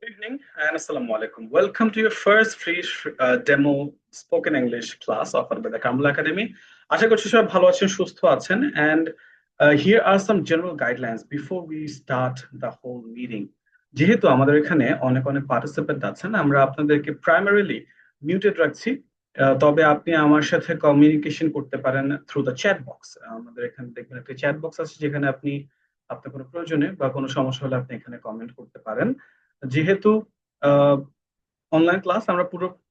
Evening and Assalamu alaikum. Welcome to your first free demo spoken English class offered by the Kamala Academy. আশা করছি সবাই ভালো আছেন, সুস্থ আছেন and here are some general guidelines before we start the whole meeting. যেহেতু আমাদের এখানে অনেক অনেক পার্টিসিপেন্ট আছেন, আমরা আপনাদেরকে প্রাইমারিলি মিউটেড রাখছি। তবে আপনি আমার সাথে কমিউনিকেশন করতে পারেন থ্রু দ্য চ্যাট বক্স। আমাদের এখানে দেখবেন একটা চ্যাট বক্স আছে, যেখানে আপনি আপনার কোনো প্রয়োজনে বা কোনো সমস্যা হলে আপনি এখানে কমেন্ট করতে পারেন। যেহেতু অনলাইন ক্লাস, আমরা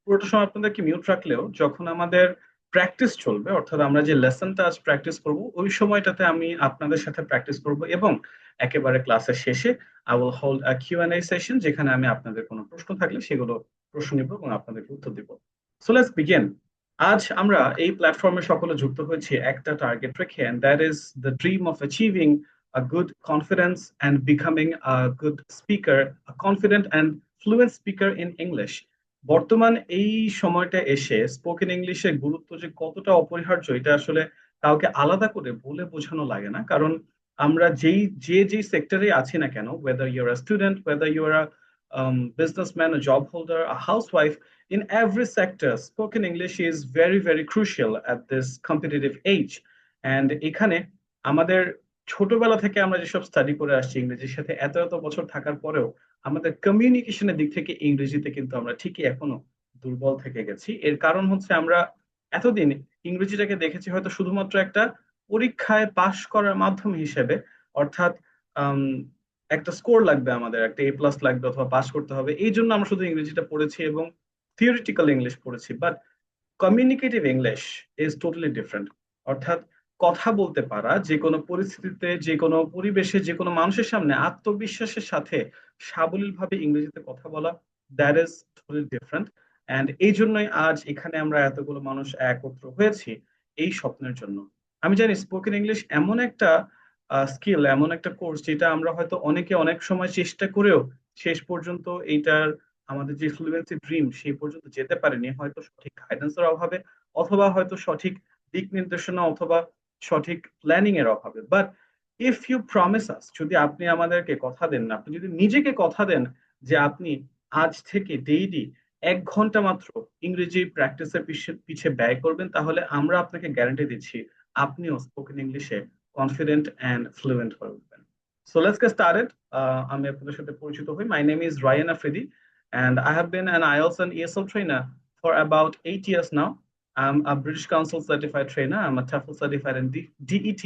পুরোটা সময় আপনাদেরকে মিউট রাখলেও যখন আমাদের প্র্যাকটিস চলবে, অর্থাৎ আমরা যে লেসনটা আজ প্র্যাকটিস করব ওই সময়টাতে আমি আপনাদের সাথে প্র্যাকটিস করব, এবং একেবারে ক্লাসের শেষে I will hold a Q and A session, যেখানে আমি আপনাদের কোনো প্রশ্ন থাকলে সেগুলো প্রশ্ন নিব এবং আপনাদেরকে উত্তর দিব। So let's begin. আজ আমরা এই প্ল্যাটফর্মে সকলে যুক্ত হয়েছি একটা টার্গেট রেখে, and that is the dream of achieving a good confidence and becoming a good speaker, a confident and fluent speaker in English. বর্তমান এই সময়টা এসে স্পোকেন ইংলিশের গুরুত্ব যে কতটা অপরিহার্য, এটা আসলে কাউকে আলাদা করে বলে বোঝানো লাগে না। কারণ আমরা যেই সেক্টরে আছি না কেন, whether you're a student, whether you're a businessman, a job holder, a housewife, in every sector spoken English is very very crucial at this competitive age. And এখানে আমাদের ছোটবেলা থেকে আমরা যেসব স্টাডি করে আসছি ইংরেজির সাথে, এত এত বছর থাকার পরেও আমাদের কমিউনিকেশনের দিক থেকে ইংরেজিতে কিন্তু আমরা ঠিকই এখনো দুর্বল থেকে গেছি। এর কারণ হচ্ছে আমরা এতদিন ইংরেজিটাকে দেখেছি হয়তো শুধুমাত্র একটা পরীক্ষায় পাশ করার মাধ্যম হিসেবে, অর্থাৎ আম, একটা স্কোর লাগবে, আমাদের একটা A+ লাগবে অথবা পাশ করতে হবে, এই জন্য আমরা শুধু ইংরেজিটা পড়েছি এবং থিওরিটিক্যাল ইংলিশ পড়েছি। But communicative English is totally different. অর্থাৎ কথা বলতে পারা, যে কোনো পরিস্থিতিতে, যে কোনো পরিবেশে, যে কোনো মানুষের সামনে আত্মবিশ্বাসের সাথে সাবলীলভাবে ইংরেজিতে কথা বলা, that is totally different. And এই জন্যই আজ এখানে আমরা এতগুলো মানুষ একত্র হয়েছি এই স্বপ্নের জন্য। আমি জানি স্পোকেন ইংলিশ এমন একটা স্কিল, এমন একটা কোর্স, যেটা আমরা হয়তো অনেকে অনেক সময় চেষ্টা করেও শেষ পর্যন্ত এইটার আমাদের যে ফ্লুয়েন্সি ড্রিম সেই পর্যন্ত যেতে পারেনি, হয়তো সঠিক গাইডেন্সের অভাবে, অথবা হয়তো সঠিক দিক নির্দেশনা, অথবা সঠিক প্ল্যানিং এর অভাবে। বাট ইফ ইউ প্রমিস আস, যদি আপনি আমাদেরকে কথা দেন, আপনি যদি নিজেকে কথা দেন যে আপনি আজ থেকে ডেইলি 1 ঘন্টা মাত্র ইংরেজি প্র্যাকটিসের পিছে ব্যয় করবেন, তাহলে আমরা আপনাকে গ্যারান্টি দিচ্ছি আপনিও স্পোকেন ইংলিশে কনফিডেন্ট অ্যান্ড ফ্লুয়েন্ট হয়ে উঠবেন। So let's get started. আমি আপনাদের সাথে পরিচিত হই। My name is Rayan Afridi and I have been an IELTS and ESL trainer for about 8 years now. I'm a British Council certified trainer. I'm a TOEFL certified and DET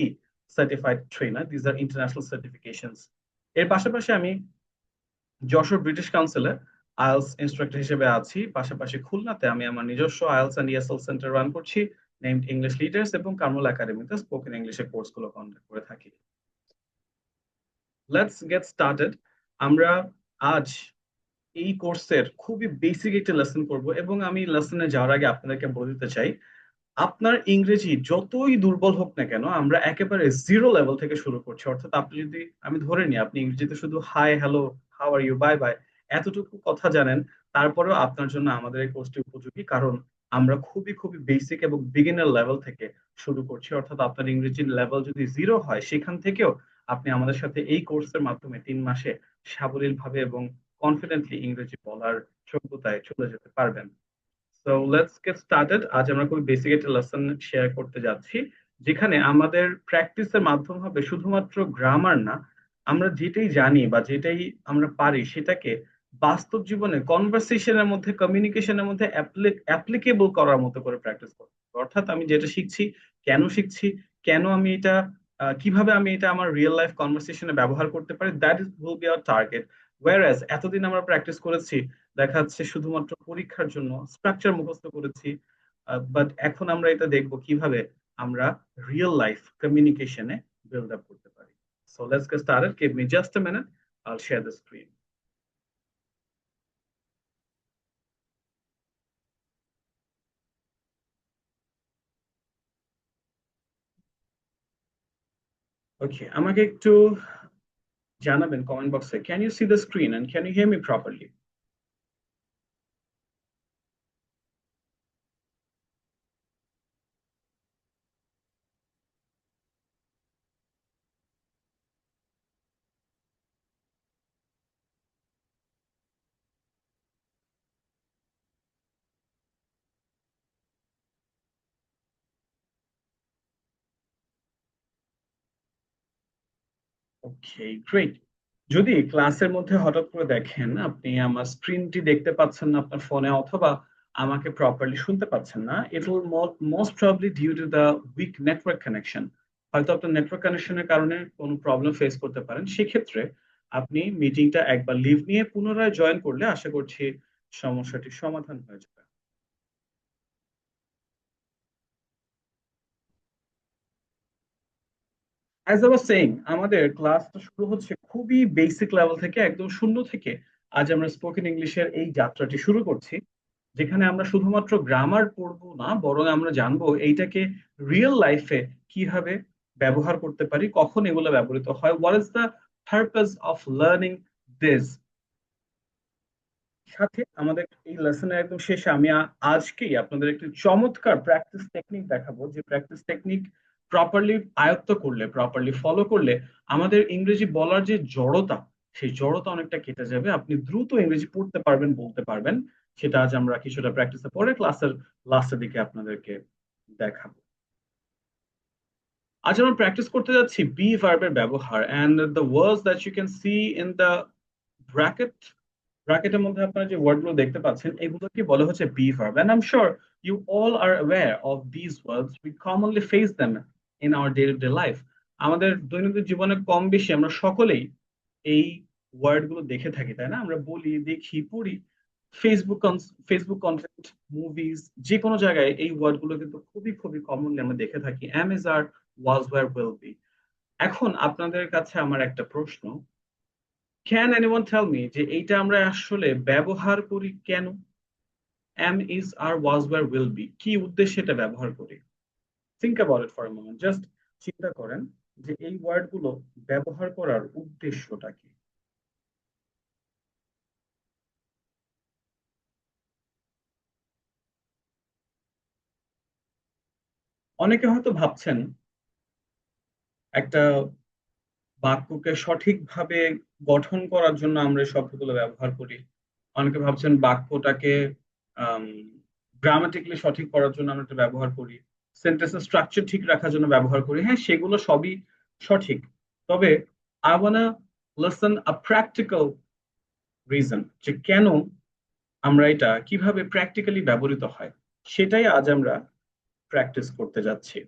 certified trainer. These are international certifications. এর পাশাপাশি আমি Jessore British কাউন্সিলে IELTS instructor হিসেবে আছি। পাশাপাশি খুলনাতে আমি আমার নিজস্ব IELTS and ESL centre run করছি, নেমড ইংলিশ লিডার্স, এবং কামরুল একাডেমিতে স্পোকেন ইংলিশের কোর্সগুলো কন্ডাক্ট করে থাকি। Let's get started. আমরা আজ এই কোর্সের খুবই বেসিক একটা লেসন করব, এবং আমি লেসনে যাওয়ার আগে আপনাদেরকে বলে দিতে চাই, আপনার ইংরেজি যতই দুর্বল হোক না কেন, আমরা একেবারে জিরো লেভেল থেকে শুরু করছি। অর্থাৎ আপনি যদি, আমি ধরে নিই আপনি ইংরেজিতে শুধু hi, hello, how are you, bye bye, এতটুকু কথা জানেন, তারপরেও আপনার জন্য আমাদের এই কোর্সটি উপযোগী। কারণ আমরা খুবই খুবই বেসিক এবং বিগিনার লেভেল থেকে শুরু করছি। অর্থাৎ আপনার ইংরেজির লেভেল যদি জিরো হয়, সেখান থেকেও আপনি আমাদের সাথে এই কোর্সের মাধ্যমে 3 মাসে সাবলীল ভাবে এবং কনফিডেন্টলি ইংরেজি বলার যোগ্যতায় চলে যেতে পারবেন। So let's get started. আজ আমরা খুবই বেসিক একটা লেসন শেয়ার করতে যাচ্ছি, যেখানে আমাদের প্র্যাকটিসের মাধ্যম হবে শুধুমাত্র গ্রামার না, আমরা যেটাই জানি বা যেটাই আমরা পারি সেটাকে বাস্তব জীবনে কনভারসেশনের মধ্যে, কমিউনিকেশনের মধ্যে অ্যাপ্লিকেবল করার মতো করে প্র্যাকটিস করতে হবে। অর্থাৎ আমি যেটা শিখছি, কেন শিখছি, কেন আমি এটা, কিভাবে আমি এটা আমার রিয়েল লাইফ কনভারসেশনে ব্যবহার করতে পারি, that is will be our target. ওয়ারাজ এতদিন আমরা প্র্যাকটিস করেছি দেখা যাচ্ছে শুধুমাত্র পরীক্ষার জন্য, স্ট্রাকচার মুখস্থ করেছি, বাট এখন আমরা এটা দেখবো কিভাবে আমরা রিয়েল লাইফ কমিউনিকেশনে বিল্ড আপ করতে পারি। So let's get started. Give me just a minute, I'll share the screen. Okay, আমাকে একটু জানাবেন কমেন্ট বক্সে, can you see the screen and can you hear me properly? Okay, great. যদি ক্লাসের মধ্যে হঠাৎ করে দেখেন আপনি আমার স্ক্রিনটি দেখতে পাচ্ছেন না আপনার ফোনে, অথবা আমাকে প্রপারলি শুনতে পাচ্ছেন না, it will most probably due to the weak network connection. হয়তো আপনার নেটওয়ার্ক কানেকশনের কারণে কোনো প্রবলেম ফেস করতে পারেন। সেক্ষেত্রে আপনি মিটিংটা একবার লিভ নিয়ে পুনরায় জয়েন করলে আশা করছি সমস্যাটির সমাধান হয়ে যাবে। অ্যাজ আই ওয়াজ সেইং, আমাদের ক্লাসটা শুরু হচ্ছে খুবই বেসিক লেভেল থেকে, একদম শূন্য থেকে। আজ আমরা স্পোকেন ইংলিশের এই যাত্রাটি শুরু করছি, যেখানে আমরা শুধুমাত্র গ্রামার পড়বো না, বরং আমরা জানবো এইটাকে রিয়েল লাইফে কিভাবে ব্যবহার করতে পারি, কখন এগুলো ব্যবহৃত হয়, what is the purpose of learning this. সাথে আমাদের এই লেসনের একদম শেষে আমি আজকেই আপনাদের একটি চমৎকার প্র্যাকটিস টেকনিক দেখাবো, যে প্র্যাকটিস টেকনিক প্রপারলি আয়ত্ত করলে, প্রপারলি ফলো করলে আমাদের ইংরেজি বলার যে জড়তা, সেই জড়তা অনেকটা কেটে যাবে। আপনি দ্রুত ইংরেজি পড়তে পারবেন, বলতে পারবেন। সেটা আজ আমরা কিছুটা প্র্যাকটিসে পরে ক্লাসের লাস্টের দিকে আপনাদেরকে দেখাবো। আজ আমরা প্র্যাকটিস করতে যাচ্ছি বি ভার্বের ব্যবহার, and the words that you can see in the bracket. ব্র্যাকেটের মধ্যে আপনারা যে ওয়ার্ডগুলো দেখতে পাচ্ছেন, এগুলোকে বলা হচ্ছে be verb, and I am sure you all are aware of this words. We commonly face them in our day to day life. আমাদের দৈনন্দিন জীবনে কম বেশি আমরা সকলেই এই ওয়ার্ড গুলো দেখে থাকি, তাই না? আমরা বলি, দেখি, পড়ি। ফেসবুক ফেসবুক কন্টেন্ট, মুভিজ, যে কোনো জায়গায় এই ওয়ার্ড গুলো কিন্তু খুবই খুবই কমনলি আমরা দেখে থাকি। Am, is, are, was, were, will be. এখন আপনাদের কাছে আমার একটা প্রশ্ন, ক্যান এনিওয়ান টেল মি যে এইটা আমরা আসলে ব্যবহার করি কেন? Am, is, are, was, were, will be, কি উদ্দেশ্যে এটা ব্যবহার করি? Think about it for a moment, just চিন্তা করেন যে এই ওয়ার্ড গুলো ব্যবহার করার উদ্দেশ্যটা কি। অনেকে হয়তো ভাবছেন একটা বাক্যকে সঠিকভাবে গঠন করার জন্য আমরা এই শব্দগুলো ব্যবহার করি। অনেকে ভাবছেন বাক্যটাকে গ্রামাটিক্যালি সঠিক করার জন্য আমরা এটা ব্যবহার করি, সেন্টেন্সের স্ট্রাকচার ঠিক রাখার জন্য ব্যবহার করি। হ্যাঁ, সেগুলো সবই সঠিক। তবে I wanna listen a practical reason, যে কেন আমরা এটা কিভাবে প্র্যাকটিক্যালি ব্যবহৃত হয়, সেটাই আজ আমরা প্র্যাকটিস করতে যাচ্ছি।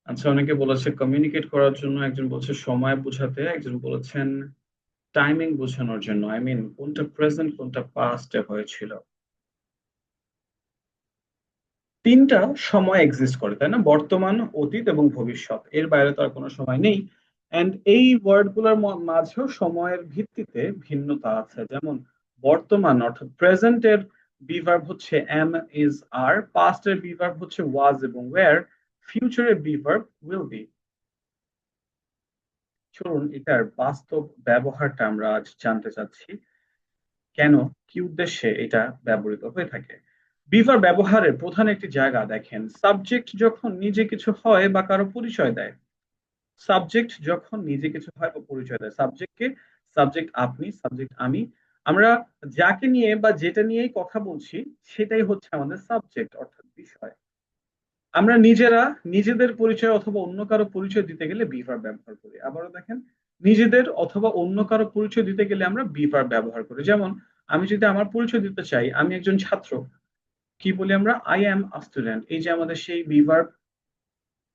আচ্ছা, অনেকে বলেছে কমিউনিকেট করার জন্য, একজন বলছে সময় বোঝাতে, একজন বলেছেন টাইমিং বোঝানোর জন্য। আই মিন, কোনটা প্রেজেন্ট কোনটা পাস্টে হয়েছিল। তিনটা সময় এক্সিস্ট করে, তাই না? বর্তমান, অতীত এবং ভবিষ্যৎ, এর বাইরে তো আর কোনো সময় নেই। এন্ড এই ওয়ার্ড গুলোর মাঝেও সময়ের ভিত্তিতে ভিন্নতা আছে। যেমন বর্তমান অর্থাৎ প্রেজেন্ট এর বিভার্ব হচ্ছে এম, ইজ, আর। পাস্ট এর বিভার্ব হচ্ছে ওয়াজ এবং ওয়্যার। ফিউচারের বিভার্ব উইল বি। চলুন এটার বাস্তব ব্যবহারটা আমরা আজ জানতে চাচ্ছি, কেন, কি উদ্দেশ্যে এটা ব্যবহৃত হয়ে থাকে। বিভার ব্যবহারের প্রধান একটি জায়গা দেখেন, সাবজেক্ট যখন নিজে কিছু হয় বা কারো পরিচয় দেয়। সাবজেক্ট যখন নিজে কিছু হয় বা পরিচয় দেয়, সাবজেক্টকে, সাবজেক্ট আপনি, সাবজেক্ট আমি, আমরা যাকে নিয়ে বা যেটা নিয়েই কথা বলছি সেটাই হচ্ছে আমাদের সাবজেক্ট অর্থাৎ বিষয়। আমরা নিজেরা নিজেদের পরিচয় অথবা অন্য কারো পরিচয় দিতে গেলে বি ভার্ব ব্যবহার করি। আবারও দেখেন, নিজেদের অথবা অন্য কারো পরিচয় দিতে গেলে আমরা বি ভার্ব ব্যবহার করি। যেমন আমি যদি আমার পরিচয় দিতে চাই, আমি একজন ছাত্র, কি বলি আমরা? I am a student. এই যে আমাদের সেই বি ভার্ব,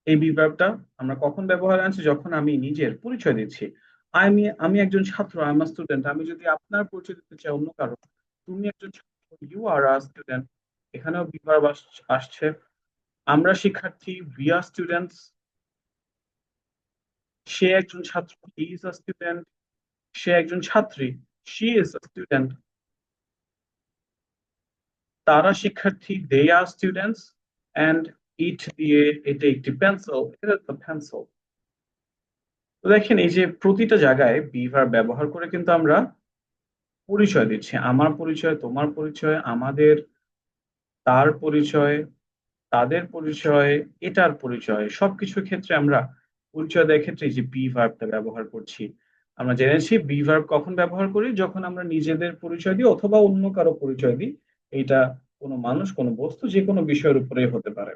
এই বি ভার্বটা আমরা কখন ব্যবহার আনছি? যখন আমি নিজের পরিচয় দিচ্ছি। আমি আমি একজন ছাত্র, আই এম আ স্টুডেন্ট। আমি যদি আপনার পরিচয় দিতে চাই অন্য কারো, তুমি একজন ছাত্র, ইউ আর আ স্টুডেন্ট, এখানেও বি ভার্ব আসছে। আমরা শিক্ষার্থী, উই আর স্টুডেন্টস। সে একজন ছাত্র, হি ইজ আ স্টুডেন্ট। সে একজন ছাত্রী, শি ইজ আ স্টুডেন্ট। তারা শিক্ষার্থী, দে আর স্টুডেন্টস। এন্ড ইট দিয়ে এটা একটি পেন্সিল, এটা তো পেন্সিল। তো দেখেন, এই যে প্রতিটা জায়গায় বি ভার্ব ব্যবহার করে কিন্তু আমরা পরিচয় দিচ্ছি। আমার পরিচয়, তোমার পরিচয়, আমাদের, তার পরিচয়, তাদের পরিচয়, এটার পরিচয়, সবকিছুর ক্ষেত্রে আমরা পরিচয় দেওয়ার ক্ষেত্রে এই যে বি ভার্বটা ব্যবহার করছি। আমরা জেনেছি বি ভার্ব কখন ব্যবহার করি? যখন আমরা নিজেদের পরিচয় দিই অথবা অন্য কারো পরিচয় দিই। এটা কোনো মানুষ, কোনো বস্তু, যে কোনো বিষয়ের উপরেই হতে পারে।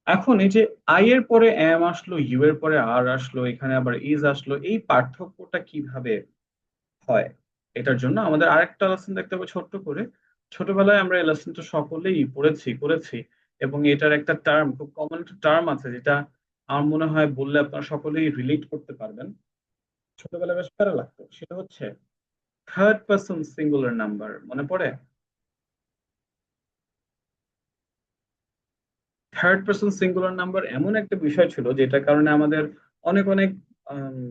এখন এই যে আই এর পরে এম আসলো, ইউ এর পরে আর আসলো, এখানে আবার ইজ আসলো, এই পার্থক্যটা কিভাবে হয়? এটার জন্য আমাদের আরেকটা লেসন দেখতে হবে ছোট্ট করে। ছোটবেলায় আমরা এই লেসনটা সকলেই করেছি, এবং এটার একটা টার্ম, খুব কমন একটা টার্ম আছে, যেটা আমার মনে হয় বললে আপনারা সকলেই রিলেট করতে পারবেন। ছোটবেলায় বেশ প্যারা লাগতো, সেটা হচ্ছে থার্ড পার্সন সিঙ্গুলার নাম্বার। মনে পড়ে? থার্ড পার্সন সিঙ্গুলার নাম্বার এমন একটা বিষয় ছিল যেটার কারণে আমাদের অনেক অনেক আম,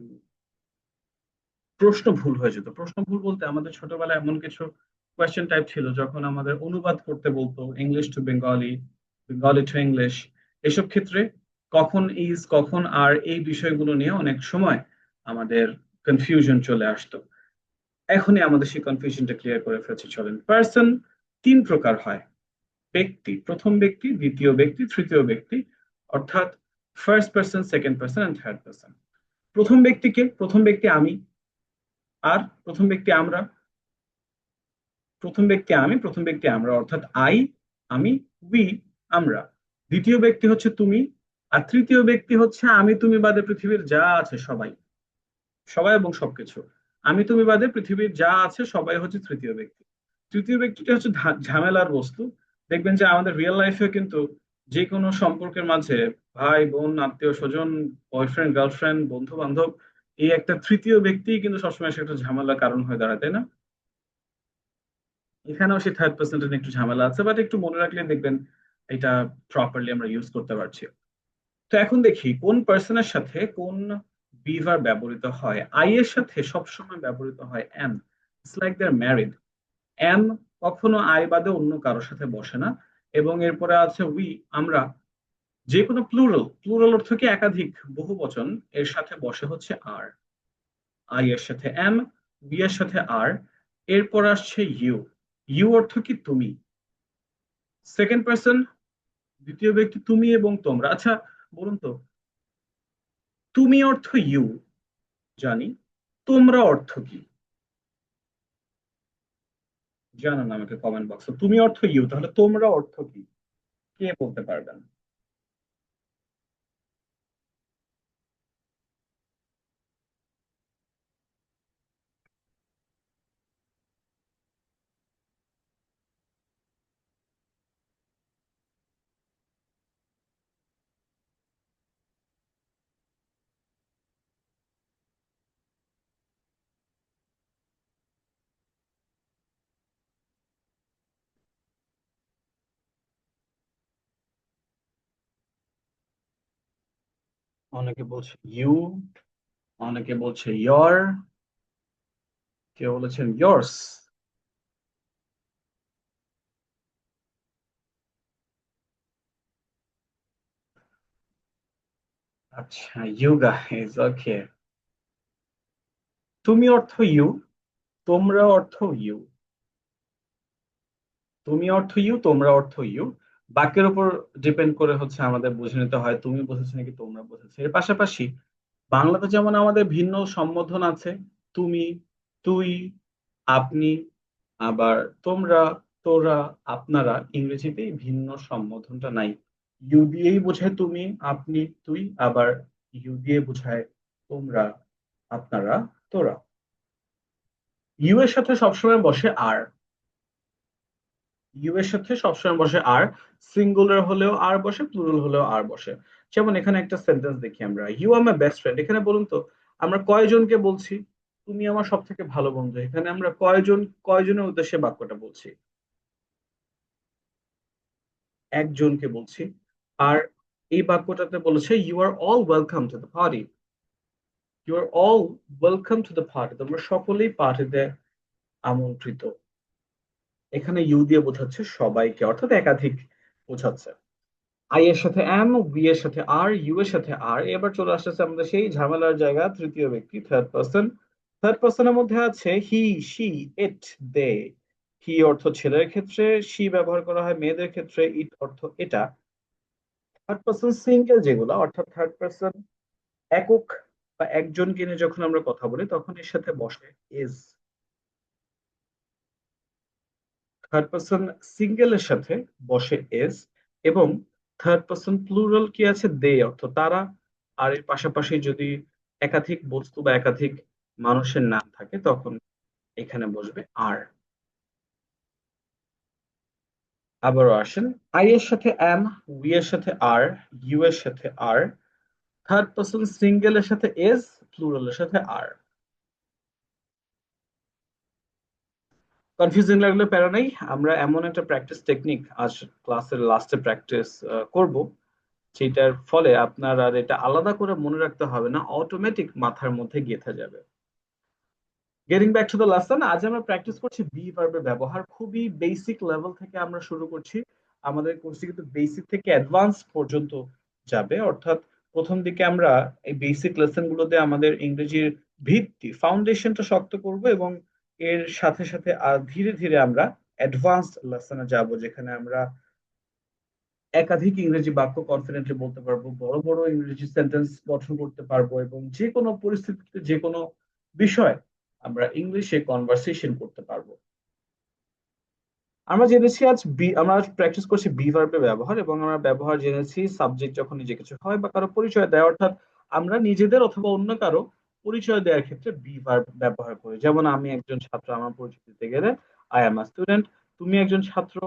প্রশ্ন ভুল হয়ে যেত। প্রশ্ন ভুল বলতে আমাদের ছোটবেলায় এমন কিছু কোয়েশ্চেন টাইপ ছিল, যখন আমাদের অনুবাদ করতে বলতো English to Bengali, Bengali to English, এসব ক্ষেত্রে কখন ইজ কখন আর এই বিষয়গুলো নিয়ে অনেক সময় আমাদের কনফিউশন চলে আসতো। এখনই আমাদের সেই কনফিউশনটা ক্লিয়ার করে ফেলছি, চলেন। পার্সন তিন প্রকার হয়: ব্যক্তি, প্রথম ব্যক্তি, দ্বিতীয় ব্যক্তি, তৃতীয় ব্যক্তি, অর্থাৎ first person, second person and third person. প্রথম ব্যক্তিকে, প্রথম ব্যক্তি আমি, আর প্রথম ব্যক্তি আমরা। প্রথম ব্যক্তি আমি, প্রথম ব্যক্তি আমরা, অর্থাৎ আই, আমি, উই, আমরা। দ্বিতীয় ব্যক্তি হচ্ছে তুমি, আর তৃতীয় ব্যক্তি হচ্ছে আমি তুমি বাদে পৃথিবীর যা আছে সবাই। সবাই এবং সবকিছু। আমি তুমি বাদে পৃথিবীর যা আছে সবাই হচ্ছে তৃতীয় ব্যক্তি। তৃতীয় ব্যক্তিটা হচ্ছে ঝামেলার বস্তু। দেখবেন যে আমাদের রিয়েল লাইফে কিন্তু যে কোনো সম্পর্কের মাঝে, ভাই বোন, আত্মীয় স্বজন, বয়ফ্রেন্ড গার্লফ্রেন্ড, বন্ধু বান্ধব, এই একটা তৃতীয় ব্যক্তি কিন্তু সবসময় সে একটা ঝামেলার কারণ হয়ে দাঁড়ায়, তাই না? এখানেও সেই থার্ড পার্সেন্টের একটু ঝামেলা আছে, বাট একটু মনে রাখলে দেখবেন এটা প্রপারলি আমরা ইউজ করতে পারছি। তো এখন দেখি কোন পার্সনের সাথে কোন বিভার ব্যবহৃত হয়। আই এর সাথে সবসময় ব্যবহৃত হয় am. It's like they are married. Am কখনো আই বাদে অন্য কারোর সাথে বসে না। এবং এরপরে আছে উই, আমরা। যে কোনো প্লুরাল, প্লুরাল অর্থ কি একাধিক, বহু বচন, এর সাথে বসে হচ্ছে আর। আই এর সাথে এম, বি এর সাথে আর, এরপর আসছে ইউ। ইউ অর্থ কি তুমি, সেকেন্ড পার্সন, দ্বিতীয় ব্যক্তি তুমি এবং তোমরা। আচ্ছা বলুন তো, তুমি অর্থ ইউ জানি, তোমরা অর্থ কি? জানান আমাকে কমেন্ট বক্সে। তুমি অর্থ ইউ, তাহলে তোমরা অর্থ কি? কে বলতে পারবেন? অনেকে বলছে ইউ, অনেকে বলছে ইয়র, কেউ বলেছেন ইয়র্স। আচ্ছা, ইউ গাইস, ওকে। তুমি অর্থ ইউ, তোমরা অর্থ ইউ। তুমি অর্থ ইউ, তোমরা অর্থ ইউ। বাক্যের উপর ডিপেন্ড করে হচ্ছে আমাদের বুঝে নিতে হয় তুমি বুঝেছো নাকি তোমরা বুঝেছো। এর পাশাপাশি বাংলাতে যেমন আমাদের ভিন্ন সম্বোধন আছে, তুমি, তুই, আপনি, আবার তোমরা, তোরা, আপনারা। ইংরেজিতে এই ভিন্ন সম্বোধনটা নাই। ইউ দিয়েই বোঝায় তুমি, আপনি, তুই, আবার ইউ দিয়ে বোঝায় তোমরা, আপনারা, তোরা। ইউ এর সাথে সবসময় বসে আর। ইউ এর সাথে সবসময় বসে আর। সিঙ্গুলার হলেও আর বসে, প্লুরাল হলেও আর বসে। যেমন এখানে একটা সেন্টেন্স দেখি আমরা, you are my best friend. এখানে বলুন তো আমরা কয়জনকে বলছি? তুমি আমার সব থেকে ভালো বন্ধু, এখানে আমরা কয়জন, কয়জনের উদ্দেশ্যে বাক্যটা বলছি? একজনকে বলছি। আর এই বাক্যটাতে বলেছে you are all welcome to the party. You are all welcome to the party, তোমরা সকলেই পার্টিতে আমন্ত্রিত। এখানে ইউ দিয়ে বোঝাচ্ছে সবাইকে, অর্থাৎ একাধিক বোঝাচ্ছে। আই এর সাথে এম, বি এর সাথে আর, ইউ এর সাথে আর। এবার চলে আসতেছে আমাদের সেই ঝামেলার জায়গা, তৃতীয় ব্যক্তি, থার্ড পার্সন। থার্ড পার্সনের মধ্যে আছে হি, শি, ইট, দে। হি অর্থ ছেলের ক্ষেত্রে, শি ব্যবহার করা হয় মেয়েদের ক্ষেত্রে, ইট অর্থ এটা। থার্ড পার্সন সিঙ্গেল যেগুলো, অর্থাৎ থার্ড পার্সন একক বা একজনকে নিয়ে যখন আমরা কথা বলি তখন এর সাথে বসে ইজ। থার্ড পার্সন সিঙ্গেলের সাথে বসে এস, এবং থার্ড পার্সন প্লুরাল কি আছে, দে অর্থ তারা। আর এর পাশাপাশি যদি একাধিক বস্তু বা একাধিক মানুষের নাম থাকে তখন এখানে বসবে আর। আবারও আসেন, আই এর সাথে এম, উই এর সাথে আর, ইউ এর সাথে আর, থার্ড পার্সন সিঙ্গেল এর সাথে এস, প্লুরাল এর সাথে আর। কনফিউজিং লাগলে প্যারা নাই, আমরা এমন একটা প্র্যাকটিস টেকনিক আজ ক্লাসের লাস্টে প্র্যাকটিস করব, যেটার ফলে আপনার আর এটা আলাদা করে মনে রাখতে হবে না, অটোমেটিক মাথার মধ্যে গেঁথে যাবে। Getting back to the lesson, আজ আমরা প্র্যাকটিস করছি বি ভার্বের ব্যবহার। খুবই বেসিক লেভেল থেকে আমরা শুরু করছি। আমাদের কোর্সটি কিন্তু বেসিক থেকে অ্যাডভান্স পর্যন্ত যাবে, অর্থাৎ প্রথম দিকে আমরা এই বেসিক লেসন গুলোতে আমাদের ইংরেজির ভিত্তি ফাউন্ডেশনটা শক্ত করব, এবং এর সাথে সাথে ধীরে ধীরে আমরা অ্যাডভান্স লেসনে যাব, যেখানে আমরা একাধিক ইংরেজি বাক্য কনফিডেন্টলি বলতে পারবো, বড় বড় ইংরেজি সেন্টেন্স গঠন করতে পারবো, এবং যে কোনো পরিস্থিতিতে যে কোনো বিষয় আমরা ইংলিশে কনভারসেশন করতে পারবো। আমরা জেনেছি আজ আমরা প্র্যাকটিস করছি বি ভার্বের ব্যবহার, এবং আমরা ব্যবহার জেনেছি সাবজেক্ট যখন নিজে কিছু হয় বা কারো পরিচয় দেয়, অর্থাৎ আমরা নিজেদের অথবা অন্য কারো পরিচয় দেওয়ার ক্ষেত্রে বি ভার্ব ব্যবহার করি। যেমন আমি একজন ছাত্র, আমার পরিচয় দিতে গেলে আই এম আ স্টুডেন্ট। তুমি একজন ছাত্র,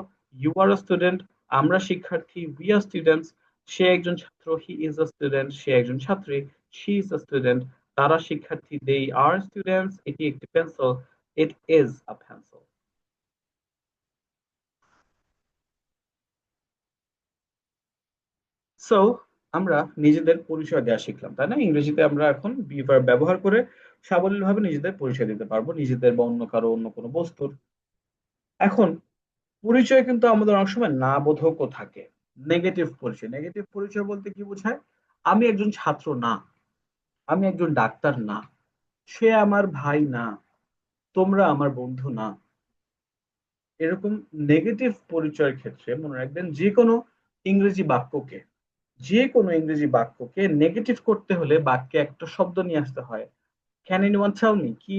ইউ আর আ স্টুডেন্ট। আমরা শিক্ষার্থী, উই আর স্টুডেন্টস। সে একজন ছাত্র, হি ইজ আ স্টুডেন্ট। সে একজন ছাত্রী, শি ইজ আ স্টুডেন্ট। তারা শিক্ষার্থী, দে আর স্টুডেন্টস। এটি একটি pencil, it is a pencil. So আমরা নিজেদের পরিচয় দেওয়া শিখলাম, তাই না? ইংরেজিতে আমরা এখন বি ভার্ব ব্যবহার করে সাবলীলভাবে নিজেদের পরিচয় দিতে পারবো, নিজেদের বা অন্য কারো, অন্য কোনো বস্তুর। এখন পরিচয় কিন্তু আমাদের অনেক সময় না বোধকও থাকে। নেগেটিভ পরিচয়, নেগেটিভ পরিচয় বলতে কি বোঝায়? আমি একজন ছাত্র না, আমি একজন ডাক্তার না, সে আমার ভাই না, তোমরা আমার বন্ধু না। এরকম নেগেটিভ পরিচয়ের ক্ষেত্রে মনে রাখবেন, যে কোনো ইংরেজি বাক্যকে নেগেটিভ করতে হলে বাক্যে একটা শব্দ নিয়ে আসতে হয়। ক্যান এনিওয়ান টেল মি কি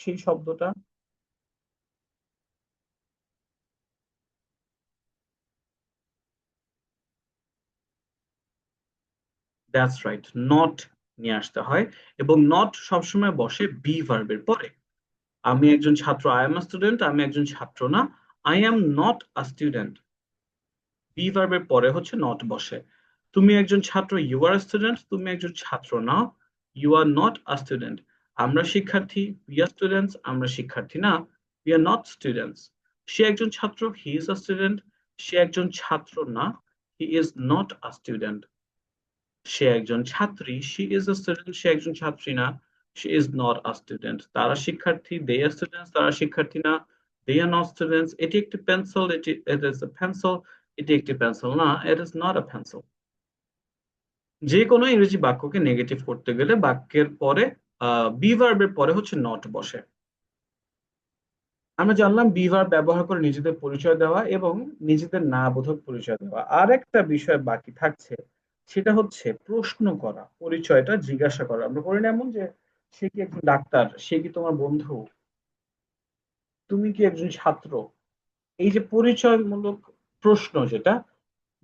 সেই শব্দটা? দ্যাটস রাইট, নট নিয়ে আসতে হয়। এবং নট সবসময় বসে বি ভার্বের পরে। আমি একজন ছাত্র, আই এম আ স্টুডেন্ট, আমি একজন ছাত্র না, I am not a student. Be ভার্বের পরে হচ্ছে নট বসে। তুমি একজন ছাত্র, ইউ আর স্টুডেন্ট, তুমি একজন ছাত্র না, you are not a student. আমরা শিক্ষার্থী, উই আর স্টুডেন্টস, আমরা শিক্ষার্থী না, উই আর নট স্টুডেন্টস। সে একজন ছাত্র, হি ইজ আ স্টুডেন্ট, সে একজন ছাত্র না, he is not a student. সে একজন ছাত্রী, শি ইজ আ স্টুডেন্ট, সে একজন ছাত্রী না, she is not a student. তারা শিক্ষার্থী, দে আর স্টুডেন্টস, তারা শিক্ষার্থী না, দে আর নট স্টুডেন্টস। এটি একটি pencil, it is a pencil, এটি একটি পেন্সিল না, it is not a pencil. যে কোনো ইংরেজি বাক্যকে নেগেটিভ করতে গেলে বাক্যের পরে বি ভার্বের পরে হচ্ছে নট বসে। আমরা জানলাম বি ভার্ব ব্যবহার করে নিজেদের পরিচয় দেওয়া এবং নিজেদের না বোধক পরিচয় দেওয়া। আর একটা বিষয় বাকি থাকছে, সেটা হচ্ছে প্রশ্ন করা, পরিচয়টা জিজ্ঞাসা করা। আমরা করি না এমন যে, সে কি একজন ডাক্তার, সে কি তোমার বন্ধু, তুমি কি একজন ছাত্র? এই যে পরিচয়মূলক প্রশ্ন, যেটা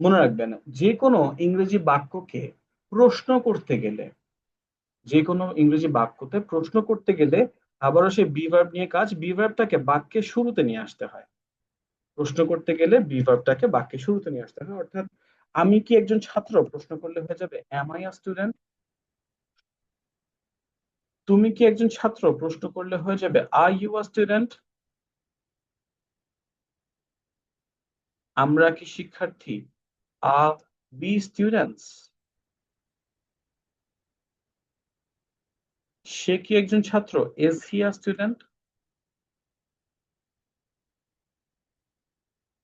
মনে রাখবেন, যে কোনো ইংরেজি বাক্যকে প্রশ্ন করতে গেলে, যে কোনো ইংরেজি বাক্যতে প্রশ্ন করতে গেলে আবারও সে বি ভার্ব নিয়ে কাজ, বি ভার্বটাকে বাক্যের শুরুতে নিয়ে আসতে হয়। প্রশ্ন করতে গেলে বি ভার্বটাকে বাক্যের শুরুতে নিয়ে আসতে হয়, অর্থাৎ আমি কি একজন ছাত্র প্রশ্ন করলে হয়ে যাবে অ্যাম আই আ স্টুডেন্ট। তুমি কি একজন ছাত্র প্রশ্ন করলে হয়ে যাবে আর ইউ আ স্টুডেন্ট। আমরা কি শিক্ষার্থী, আর বি স্টুডেন্টস। সে কি একজন ছাত্র, ইজ হি আ স্টুডেন্ট।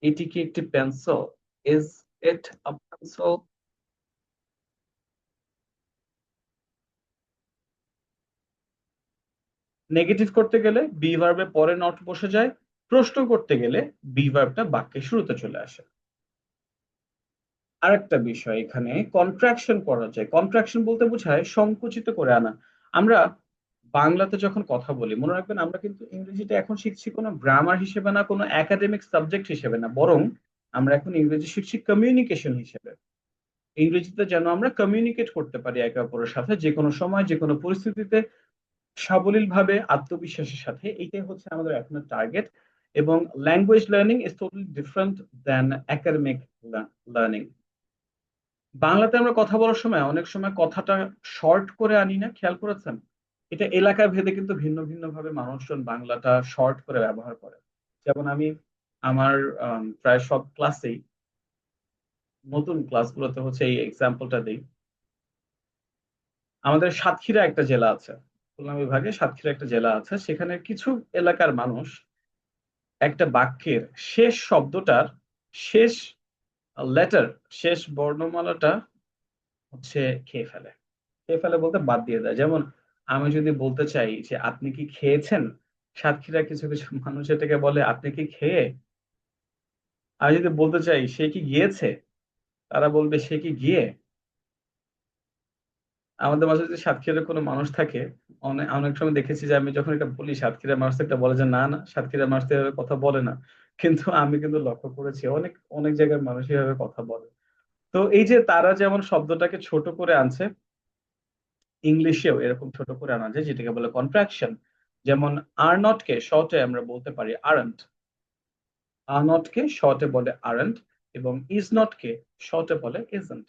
এটি কি একটি pencil, is it a pencil. Negative করতে গেলে বি ভার্বের পরে নট বসে যায়, প্রশ্ন করতে গেলে বি ভার্বটা বাক্যের শুরুতে চলে আসে। আরেকটা বিষয়, এখানে কন্ট্রাকশন করা যায়। কন্ট্রাকশন বলতে বোঝায় সংকুচিত করে আনা। আমরা বাংলাতে যখন কথা বলি, মনে রাখবেন, আমরা কিন্তু ইংরেজিটা এখন শিখছি কোনো গ্রামার হিসেবে না, কোনো একাডেমিক সাবজেক্ট হিসেবে না, বরং আমরা এখন ইংরেজি শিখছি কমিউনিকেশন হিসেবে। ইংরেজিতে যেন আমরা কমিউনিকেট করতে পারি একে অপরের সাথে, যে কোনো সময় যে কোনো পরিস্থিতিতে সাবলীল ভাবে আত্মবিশ্বাসের সাথে। এইটাই হচ্ছে আমাদের এখনের টার্গেট। এবং language learning is totally different than academic learning. বাংলাতে আমরা কথা বলার সময় অনেক সময় কথাটা শর্ট করে আনি না, খেয়াল করেছেন? এটা এলাকা ভেদে কিন্তু ভিন্ন ভিন্ন ভাবে মানুষজন বাংলাটা শর্ট করে ব্যবহার করে। যেমন আমি আমার প্রায় সব ক্লাসেই, নতুন ক্লাসগুলোতে হচ্ছে এই এক্সাম্পলটা দিই। আমাদের সাতক্ষীরা একটা জেলা আছে, খুলনা বিভাগে সাতক্ষীরা একটা জেলা আছে, সেখানে কিছু এলাকার মানুষ একটা বাক্যের শেষ শব্দটার শেষ লেটার, শেষ বর্ণমালাটা হচ্ছে খেয়ে ফেলে। খেয়ে ফেলে বলতে বাদ দিয়ে দেয়। যেমন আমি যদি বলতে চাই যে আপনি কি খেয়েছেন, সাতক্ষীরা কিছু কিছু মানুষ এটাকে বলে আপনি কি খেয়ে। আমি যদি বলতে চাই সে কি গিয়েছে, তারা বলবে সে কি গিয়ে। আমাদের মাঝে যদি সাতক্ষীরার কোনো মানুষ থাকে, অনেক অনেক সময় দেখেছি যে আমি যখন এটা বলি সাতক্ষীরার মানুষ একটা বলে যে না না, সাতক্ষীরার মানুষ তো এভাবে কথা বলে না। কিন্তু আমি কিন্তু লক্ষ্য করেছি অনেক অনেক জায়গার মানুষ এভাবে কথা বলে। তো এই যে তারা যেমন শব্দটাকে ছোট করে আনছে, ইংলিশেও এরকম ছোট করে আনা যায়, যেটাকে বলে কন্ট্রাকশন। যেমন আর নট কে শর্টে আমরা বলতে পারি আরন্ট, আর নট কে শর্টে বলে আরন্ট, এবং ইজ নট কে শর্টে বলে isn't.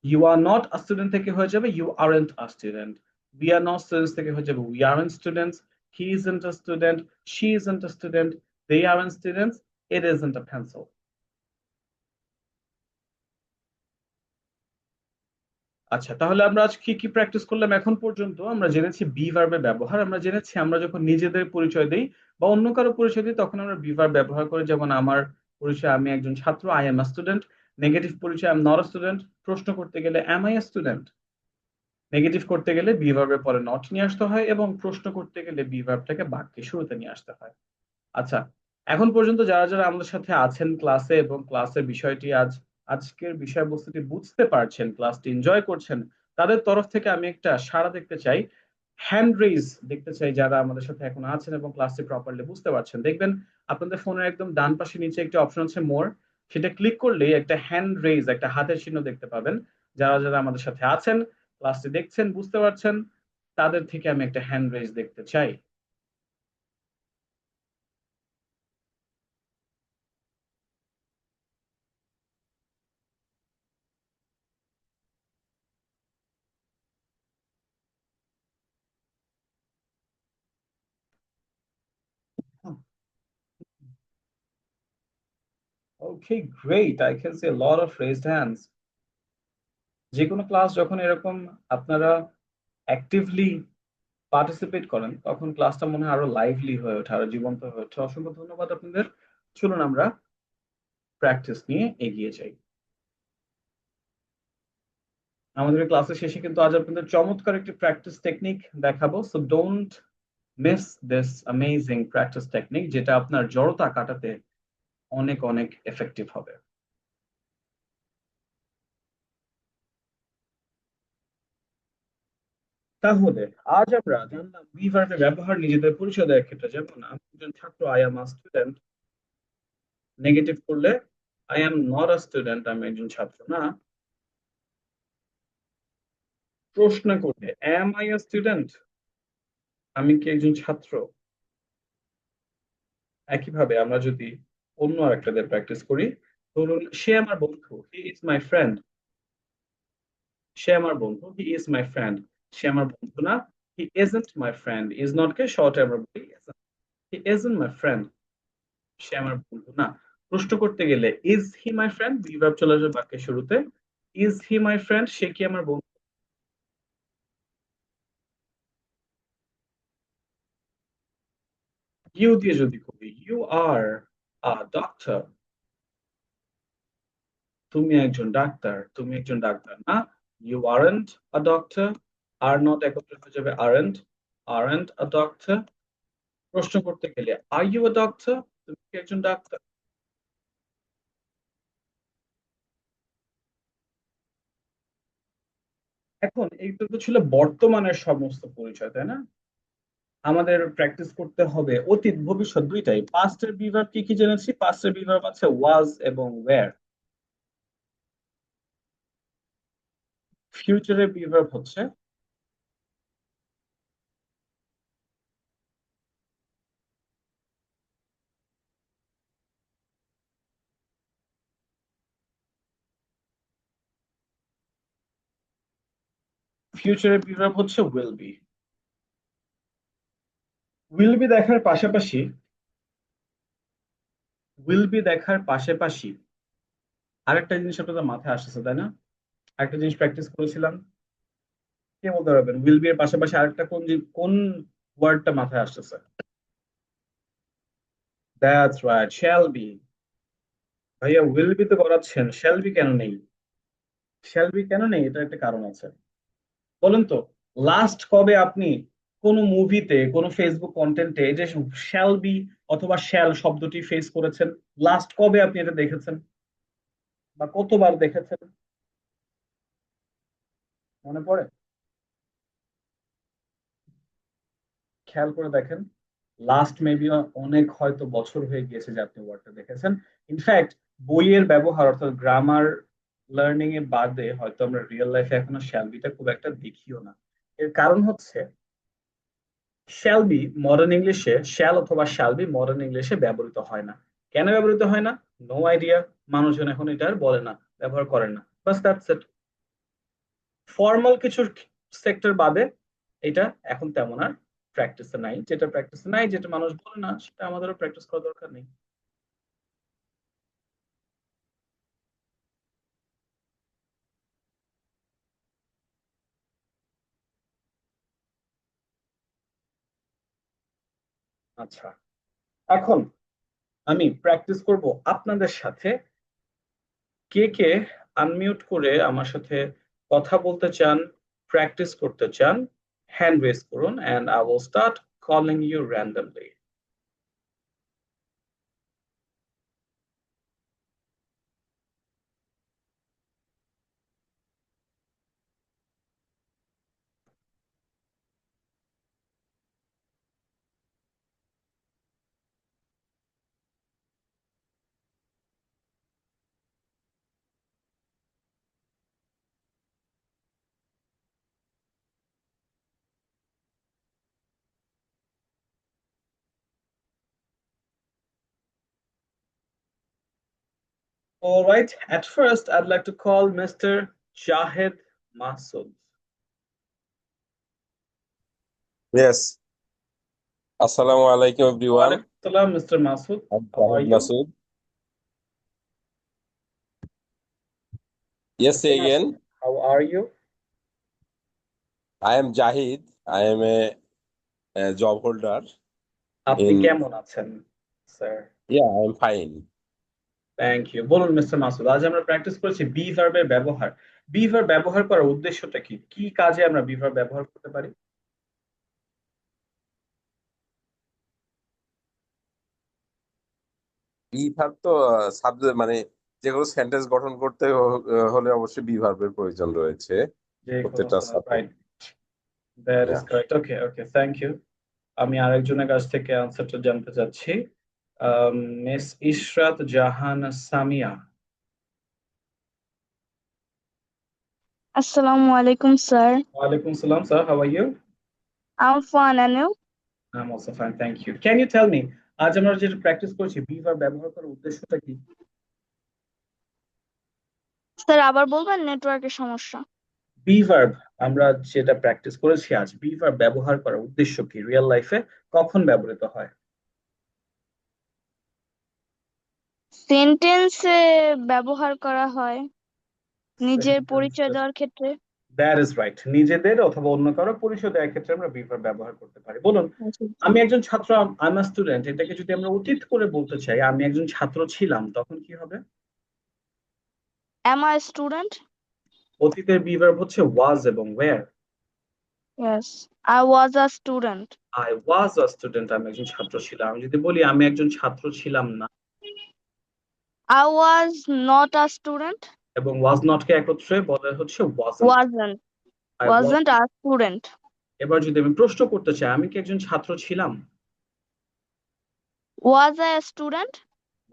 You are not a student থেকে হয়ে যাবে you aren't a student. We are not students থেকে হয়ে যাবে we aren't students. He isn't a student, she isn't a student, they aren't students, it isn't a pencil. আচ্ছা, তাহলে আমরা আজ কি কি প্র্যাকটিস করলাম? এখন পর্যন্ত আমরা জেনেছি বি ভার্বের ব্যবহার, আমরা জেনেছি আমরা যখন নিজেদের পরিচয় দিই বা অন্য কারো পরিচয় দিই তখন আমরা বি ভার্ব ব্যবহার করি। যেমন আমার পরিচয় আমি একজন ছাত্র, I am a student. Negative পরিচয় I am not a student. প্রশ্ন করতে গেলে am I a student. Negative করতে গেলে বি ভার্বের পরে নট নিয়ে আসতে হয়, এবং প্রশ্ন করতে গেলে বি ভার্বটাকে বাক্যের শুরুতে নিয়ে আসতে হয়। আচ্ছা, এখন পর্যন্ত যারা যারা আমাদের সাথে আছেন ক্লাসে এবং ক্লাসের বিষয়টি আজকের বিষয়বস্তুটি বুঝতে পারছেন, ক্লাসটি এনজয় করছেন, তাদের তরফ থেকে আমি একটা সাড়া দেখতে চাই, হ্যান্ড রেইজ দেখতে চাই যারা আমাদের সাথে এখন আছেন এবং ক্লাসটি প্রপারলি বুঝতে পারছেন। দেখবেন আপনাদের ফোনের একদম ডান পাশে নিচে একটি অপশন আছে মোর, সেটা ক্লিক করলেই একটা হ্যান্ড রেইজ, একটা হাতের চিহ্ন দেখতে পাবেন। যারা যারা আমাদের সাথে আছেন, ক্লাসটি দেখছেন, বুঝতে পারছেন, তাদের থেকে আমি একটা হ্যান্ড রেইজ দেখতে চাই। Okay, great. I can see a lot of raised hands. যে কোনো ক্লাস যখন এরকম আপনারা অ্যাক্টিভলি পার্টিসিপেট করেন তখন ক্লাসটা মনে হয় আরো লাইভলি হয়ে ওঠে, আরো জীবন্ত হয়ে ওঠে। অসংখ্য ধন্যবাদ আপনাদের। চলুন আমরা প্র্যাকটিস নিয়ে এগিয়ে যাই। আমাদের ক্লাসের শেষে কিন্তু আজ আপনাদের চমৎকার একটি প্র্যাকটিস টেকনিক দেখাবো, so don't miss this amazing practice technique, যেটা আপনার জড়তা কাটাতে অনেক অনেক এফেক্টিভ হবে। তাহলে আজ আমরা জানলাম বি ভার্বের ব্যবহার নিজেদের পরিচয় দেওয়ার ক্ষেত্রে। যেমন আমি একজন ছাত্র, I am a student. Negative করলে I am not a student, আমি একজন ছাত্র না। প্রশ্ন করলে এম আই আ স্টুডেন্ট, আমি কি একজন ছাত্র। একইভাবে আমরা যদি অন্য আরেকটা দিয়ে প্র্যাকটিস করি, ধরুন সে আমার বন্ধু, হি ইজ মাই ফ্রেন্ড। সে আমার বন্ধু, হি ইজ মাই ফ্রেন্ড। সে আমার বন্ধু না, he isn't my friend. Is not কে শর্টে আমরা বলি হি ইজন্ট মাই ফ্রেন্ড। সে আমার বন্ধু না। প্রশ্ন করতে গেলে is he my friend, be verb চলে আসবে বাক্যের শুরুতে। ইজ হি মাই ফ্রেন্ড, সে কি আমার বন্ধু। ইউ দিয়ে যদি করি, ইউ আর আ ডক্টর, তুমি একজন ডাক্তার, তুমি একজন ডাক্তার না। You aren't a doctor, are not একত্রে হয়ে যাবে আরন্ট, আরন্ট আ ডক্টর। প্রশ্ন করতে গেলে আর ইউ আ ডক্টর, তুমি কি একজন ডাক্তার। এখন এইটা তো ছিল বর্তমানের সমস্ত পরিচয়, তাই না? আমাদের প্র্যাকটিস করতে হবে অতীত ভবিষ্যৎ দুইটাই। পাস্টের বিভার্ব কি কি জেনেছি? পাস্টের বিভার্ব আছে ওয়াজ এবং ওয়্যার। ফিউচারের বিভার্ব হচ্ছে ফিউচারের বিভার্ব হচ্ছে উইল বি। উইল বি দেখার পাশাপাশি উইল বি দেখার পাশাপাশি আরেকটা জিনিস আপনাদের মাথায় আসতেছে, তাই না? আরেকটা জিনিস প্র্যাকটিস করেছিলাম। কে বলতে পারবেন উইল বি এর পাশাপাশি আরেকটা কোন ওয়ার্ডটা মাথায় আসতেছে? That's right, shall be. ভাইয়া উইল বি তো করাচ্ছেন, শ্যাল বি কেন নেই? শ্যাল বি কেন নেই, এটা একটা কারণ আছে। বলেন তো, লাস্ট কবে আপনি কোন মুভিতে কোন ফেসবুক কন্টেন্টে যে শ্যাল বি অথবা শ্যাল শব্দটি ফেস করেছেন? লাস্ট কবে আপনি এটা দেখেছেন বা কতবার দেখেছেন? মনে পড়ে? খেয়াল করে দেখেন। লাস্ট মেবি অনেক হয়তো বছর হয়ে গিয়েছে যে আপনি ওয়ার্ডটা দেখেছেন। ইনফ্যাক্ট বইয়ের ব্যবহার অর্থাৎ গ্রামার লার্নিং এ বাদে হয়তো আমরা রিয়েল লাইফে এখনো শ্যাল বিটা খুব একটা দেখিও না। এর কারণ হচ্ছে শ্যাল বি মডার্ন ইংলিশে, শ্যাল অথবা শ্যাল বি মডার্ন ইংলিশে ব্যবহৃত হয় না। কেন ব্যবহৃত হয় না? No idea. মানুষজন এখন এটা আর বলে না, ব্যবহার করেন না, বাস দ্যাটস ইট। ফর্মাল কিছু সেক্টর বাদে এটা এখন তেমন আর প্র্যাকটিসে নাই। যেটা প্র্যাকটিসে নাই, যেটা মানুষ বলে না, সেটা আমাদেরও প্র্যাকটিস করা দরকার নেই। আচ্ছা, এখন আমি প্র্যাকটিস করব আপনাদের সাথে। কে কে আনমিউট করে আমার সাথে কথা বলতে চান, প্র্যাকটিস করতে চান, হ্যান্ড রেজ করুন and I will start calling you randomly. All right, at first I'd like to call Mr. Shahid Masood. Yes. Assalamu alaikum everyone. Walaikum salam, Mr. Masood. I'm How are Shahid you? Masood. Yes, Mr. say Masood, again. how are you? I am Jahid. I am a job holder আপনি in. কেমন আছেন, sir? Yeah, I am fine. Thank you. বলুন Mister Masud, আজ আমরা practice করেছি B ভার্বের ব্যবহার। Be verb ব্যবহার করার উদ্দেশ্যটা কি? কি কাজে আমরা বি ভার্ব ব্যবহার করতে পারি? বি ভার্ব তো সাবজেক্ট মানে যে কোনো সেন্টেন্স গঠন করতে হলে অবশ্যই বি ভার্বের প্রয়োজন রয়েছে যে কোনো প্রত্যেকটা subject. Right, that is correct. Okay okay, thank you. আমি আরেকজনের কাছ থেকে আনসারটা জানতে চাচ্ছি। Miss Ishrat Jahan Samia. Assalamu alaikum, sir. ওয়ালাইকুম সালাম sir, how are you? I'm fine, and you? I am also fine, thank you. Can you tell me, আজ আমরা যেটা প্র্যাকটিস করছি বি ভার্ব ব্যবহার করার উদ্দেশ্যটা কি? স্যার আবার বলবেন, নেটওয়ার্কের সমস্যা। বি ভার্ব আমরা যেটা প্র্যাকটিস করেছি আজ, বি ভার্ব ব্যবহার করার উদ্দেশ্য কি, রিয়েল লাইফে কখন ব্যবহৃত হয়? সেন্টেন্সে ব্যবহার করা হয় নিজের পরিচয় সেন্টেন্সে, দেওয়ার ক্ষেত্রে। That is right. নিজেদের অথবা অন্য কারো পরিচয় দেওয়ার ক্ষেত্রে আমরা বি ভার্ব ব্যবহার করতে পারি। বলুন, আচ্ছা, আমি একজন ছাত্র, আই এম স্টুডেন্ট, এটাকে যদি আমরা অতীত করে বলতে চাই, আমি একজন ছাত্র ছিলাম, তখন কি হবে? Am I a student? অতীতের বি ভার্ব হচ্ছে ওয়াজ এবং were. Yes, I was a student. I was a student, আমি একজন ছাত্র ছিলাম। আমি যদি বলি আমি একজন ছাত্র ছিলাম না I was not a student. এবং ওয়াজ নট কে একত্রে বলা হচ্ছে wasn't. Wasn't. I was, Wasn't a student. এবার যদি আমি প্রশ্ন করতে চাই, আমি কি একজন ছাত্র ছিলাম? Was I a student?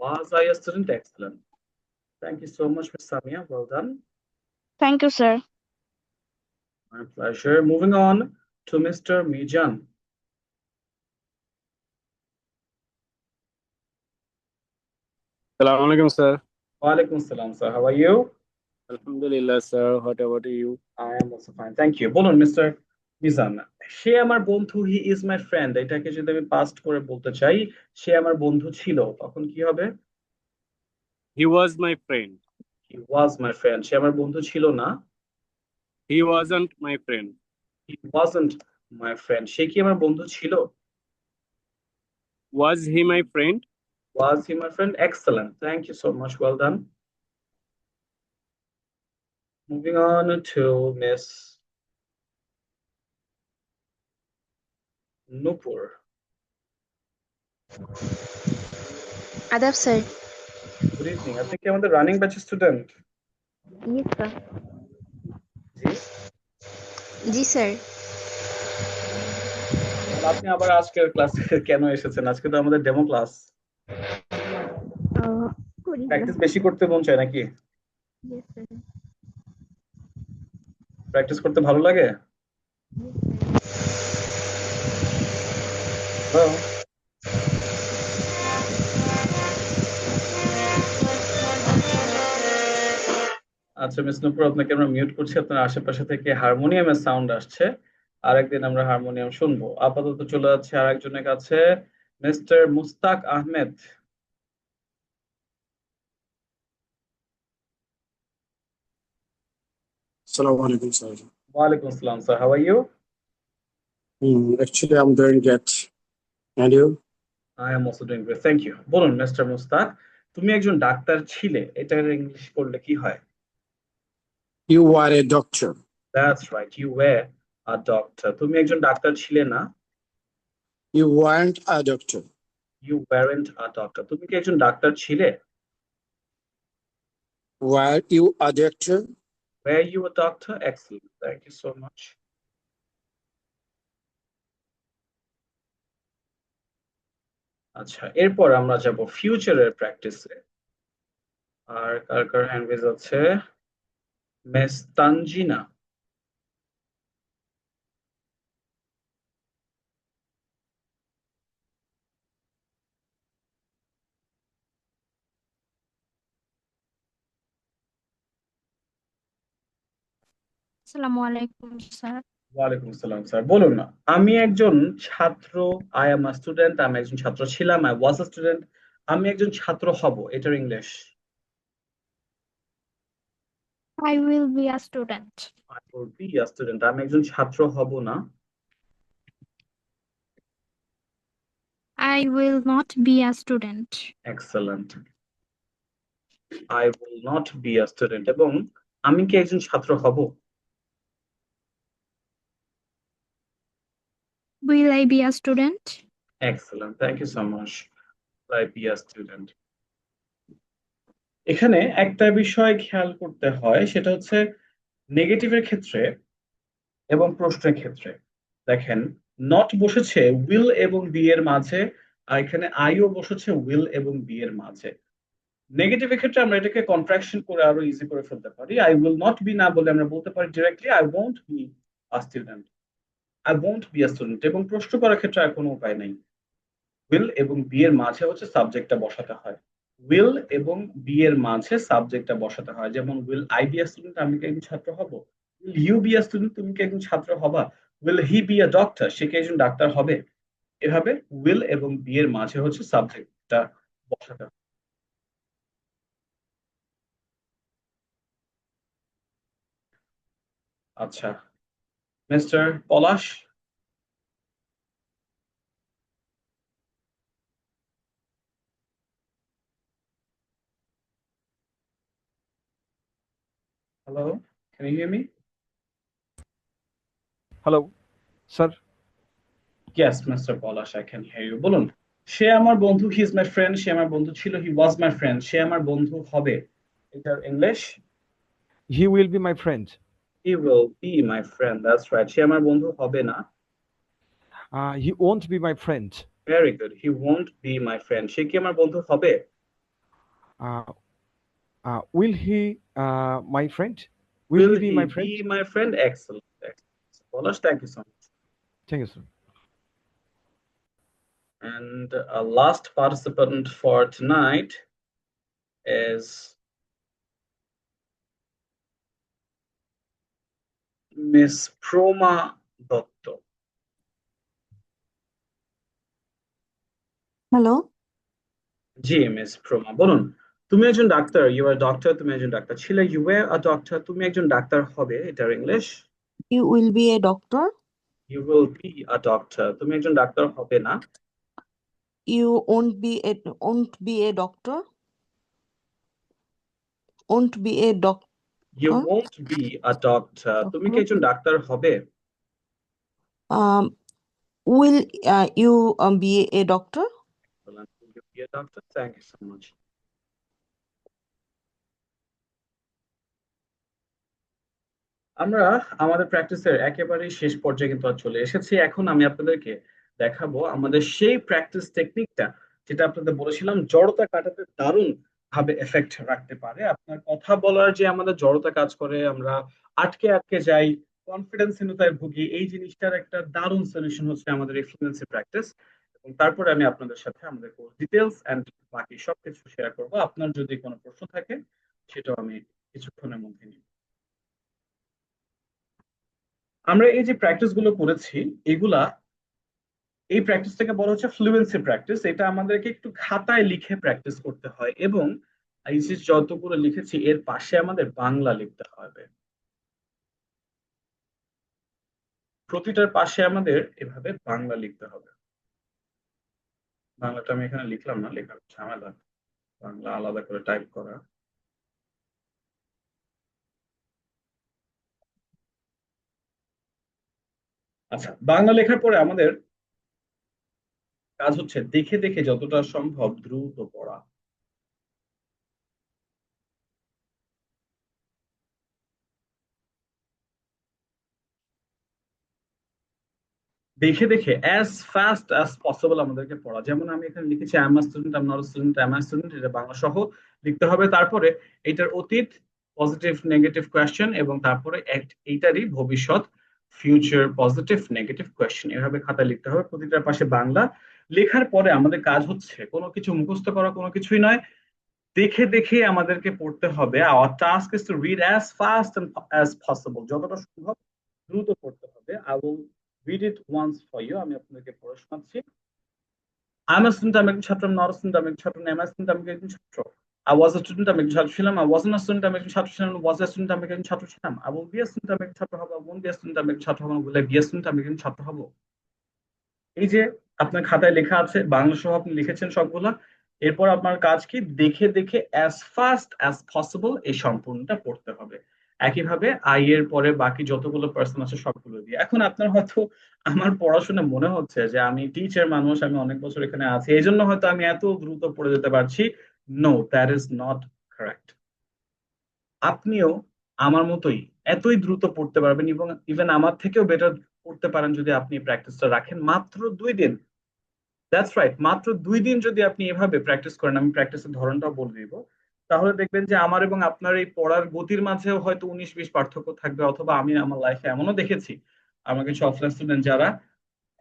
Was I a student? Excellent. Thank you so much, Miss Samia. Well done. Thank you, sir. My pleasure. Moving on to Mr. Mijan. Assalamu alaikum, sir. Walaikum salam, sir. How are you? Alhamdulillah, sir. What about you? I am also fine. Thank you. বলুন, mister Mizan. সে আমার বন্ধু, he is my friend, এটাকে যদি আমি past করে বলতে চাই, সে আমার বন্ধু ছিল, তখন কি হবে? He was my friend. He was my friend. সে আমার বন্ধু ছিল না। He wasn't my friend. He wasn't my friend. সে কি আমার বন্ধু ছিল? Was he my friend? Was he my friend. Excellent, thank you so much, well done. Moving on to miss Nupur. আদাব স্যার। Good evening. আপনি কি আমাদের running batch student? Yes sir. জি। জি স্যার। তাহলে আপনি আবার আজকের ক্লাসে কেন এসেছেন? আজকে তো আমাদের ডেমো ক্লাস। প্র্যাকটিস বেশি করতে মন চায় নাকি? প্র্যাকটিস করতে ভালো লাগে? Hello? আচ্ছা মিস নূপুর, আপনাকে আমরা মিউট করছি। আপনার আশেপাশে থেকে হারমোনিয়ামের সাউন্ড আসছে। আরেকদিন আমরা হারমোনিয়াম শুনবো। আপাতত চলে যাচ্ছে আর একজনের কাছে, Mister Mustaq Ahmed. Assalamu alaikum, sir. ওয়ালাইকুম আসসালাম, sir. How are you? Actually, I'm doing good. And you? I am also doing great, thank you. বলুন মিস্টার মুস্তাক, তুমি একজন ডাক্তার ছিলে, এটার ইংলিশ করলে কি হয়? You are a doctor. That's right, you were a doctor. তুমি একজন ডাক্তার ছিলে না। You weren't a doctor. You weren't a doctor. তুমি কি একজন ডাক্তার ছিলে? Were you a doctor? Were you a doctor? Excellent. Thank you so much. আচ্ছা, এরপর আমরা যাব ফিউচারের প্র্যাকটিসে। আর কার কার হ্যান্ড রেজ আছে? মিস তানজিনা। আসসালামু আলাইকুম, স্যার। ওয়ালাইকুম আসসালাম, স্যার। বলুন, আমি একজন ছাত্র, আই এম আ স্টুডেন্ট, আমি একজন ছাত্র ছিলাম, আই ওয়াজ আ স্টুডেন্ট, আমি একজন ছাত্র হব, এটার English? I will be a student. I will be a student. আমি একজন ছাত্র হব না। I will not be a student. Excellent. I will not be a student. এবং আমি কি একজন ছাত্র হব? Will I be a student? Excellent. Thank you so much. Will I be a student? এখানে একটা বিষয় খেয়াল করতে হয়, সেটা হচ্ছে নেগেটিভের ক্ষেত্রে এবং প্রশ্নের ক্ষেত্রে। দেখেন, নট বসেছে উইল এবং বি এর মাঝে, আর এখানে আইও বসেছে উইল এবং বি এর মাঝে। নেগেটিভের ক্ষেত্রে আমরা এটাকে কন্ট্রাকশন করে আরো ইজি করে ফেলতে পারি। আই উইল নট বি না বলে আমরা বলতে পারি directly I won't be a student. I won't be a student. এবং প্রশ্ন করার ক্ষেত্রে আর কোনো উপায় নেই, উইল এবং বি এর মাঝে হচ্ছে সাবজেক্টটা বসাতে হয়। উইল এবং বি এর মাঝে সাবজেক্টটা বসাতে হয়। যেমন will I be a student, আমি কি একজন ছাত্র হব? Will you be a student, তুমি কি একজন ছাত্র হবা? Will he be a doctor, সে কি একজন ডাক্তার হবে? এভাবে উইল এবং বি এর মাঝে হচ্ছে সাবজেক্টটা বসাতে হয়। আচ্ছা, Mister Palash. Hello, can you hear me? Hello, sir. Yes Mister Palash, I can hear you. বলুন, সে আমার বন্ধু, হি ইজ মাই ফ্রেন্ড, সে আমার বন্ধু ছিল, হি ওয়াজ মাই ফ্রেন্ড, সে আমার বন্ধু হবে, এটার English? He will be my friend. He will be my friend. That's right. সে আমার বন্ধু হবে না। He won't be my friend. Very good. He won't be my friend. সে কি আমার বন্ধু হবে? Uh, will he my friend? Will he be my friend? Be my friend? Excellent. Excellent. Polash, thank you so much. Thank you, sir. And a last participant for tonight is Miss Proma Dotto. Hello জি miss Proma বলুন। তুমি একজন ডাক্তার, you R doctor, তুমি একজন ডাক্তার ছিলে, you were a doctor, তুমি একজন ডাক্তার হবে, এটার English you will be a doctor you will be a doctor, তুমি একজন ডাক্তার হবে না। You won't be a doctor won't be a you doctor won't be a doctor, তুমি কি একজন ডাক্তার হবে? Will you be a doctor Will you be a doctor? Thank you so much. আমরা আমাদের প্র্যাকটিসের একেবারে শেষ পর্যায়ে কিন্তু আর চলে এসেছি। এখন আমি আপনাদেরকে দেখাবো আমাদের সেই প্র্যাকটিস টেকনিকটা, যেটা আপনাদের বলেছিলাম জড়তা কাটাতে দারুণ ভাবে এফেক্ট রাখতে পারে। আপনার কথা বলার যে আমাদের জড়তা কাজ করে, আমরা আটকে আটকে যাই, কনফিডেন্সহীনতায় ভুগি, এই জিনিসটার একটা দারুণ সলিউশন হচ্ছে আমাদের এই ফ্লুয়েন্সি প্র্যাকটিস। এবং তারপরে আমি আপনাদের সাথে আমাদের কোর্স ডিটেলস এন্ড বাকি সবকিছু শেয়ার করবো। আপনার যদি কোনো প্রশ্ন থাকে সেটাও আমি কিছুক্ষণের মধ্যে নিই। আমরা এই যে প্র্যাকটিস গুলো করেছি, এই প্র্যাকটিসটাকে বলা হচ্ছে ফ্লুয়েন্সি প্র্যাকটিস। এটা আমাদেরকে একটু খাতায় লিখে প্র্যাকটিস করতে হয়, এবং এই যে যতগুলো লিখেছি এর পাশে আমাদের বাংলা লিখতে হবে। প্রতিটার পাশে আমাদের এভাবে বাংলা লিখতে হবে। বাংলাটা আমি এখানে লিখলাম না, লেখার ঝামেলা, বাংলা আলাদা করে টাইপ করা। আচ্ছা, বাংলা লেখার পরে আমাদের কাজ হচ্ছে দেখে দেখে যতটা সম্ভব দ্রুত পড়া। দেখে দেখে অ্যাজ ফাস্ট অ্যাজ পসিবল আমাদেরকে পড়া। যেমন আমি এখানে লিখেছি I am a student, I am not a student, I am a student, এটা বাংলা সহ লিখতে হবে। তারপরে এটার অতীত, পজিটিভ নেগেটিভ কোয়েশ্চেন, এবং তারপরে এইটারই ভবিষ্যৎ, ফিউচার পজিটিভ নেগেটিভ কোয়েশ্চেন, এভাবে খাতায় লিখতে হবে। প্রতিটার পাশে বাংলা লেখার পরে আমাদের কাজ হচ্ছে কোনো কিছু মুখস্থ করা, কোনো কিছুই নয়, দেখে দেখে আমাদেরকে পড়তে হবে। Our task is to read as fast as possible, যতটা সম্ভব দ্রুত পড়তে হবে। I will read it once for you, আমি আপনাদেরকে পড়ে শোনাচ্ছি। আমি স্টুডেন্ট, আমি একজন ছাত্র, আমি নট স্টুডেন্ট, আমি একজন ছাত্র, আমি স্টুডেন্ট, আমি একজন ছাত্র। আই ওয়াজ আ স্টুডেন্ট, আমি একজন ছাত্র ছিলাম। আই ওয়াজন্ট আ স্টুডেন্ট, আমি একজন ছাত্র ছিলাম। ওয়াজ আ স্টুডেন্ট, আমি একজন ছাত্র ছিলাম। I will be a student, আমি একজন ছাত্র হব। I won't be a student, আমি একজন ছাত্র হব। Will I be a student, আমি একজন ছাত্র হব। এই যে আপনার খাতায় লেখা আছে, বাংলা সহ আপনি লিখেছেন সবগুলা। এরপর আপনার কাজ কি, দেখে দেখে অ্যাজ ফাস্ট অ্যাজ পসিবল এই সম্পূর্ণটা পড়তে হবে। একইভাবে আই এর পরে বাকি যতগুলো পার্সন আছে সবগুলো দিয়ে। এখন আপনার হয়তো আমার পড়াশোনা মনে হচ্ছে যে আমি টিচার মানুষ, আমি অনেক বছর এখানে আছি, এই জন্য হয়তো আমি এত দ্রুত পড়ে যেতে পারছি। No, that is not correct. আপনিও আমার মতোই এতই দ্রুত পড়তে পারবেন, এবং ইভেন আমার থেকেও বেটার পড়তে পারেন যদি আপনি প্র্যাকটিসটা রাখেন মাত্র 2 দিন। দ্যাটস রাইট, মাত্র 2 দিন যদি আপনি এভাবে প্র্যাকটিস করেন, আমি প্র্যাকটিসের ধরনটাও বলে দিব, তাহলে দেখবেন যে আমার এবং আপনার এই পড়ার গতির মাঝেও হয়তো 19-20 পার্থক্য থাকবে। অথবা আমি আমার লাইফে এমনও দেখেছি আমার কিছু অফলাইন স্টুডেন্ট যারা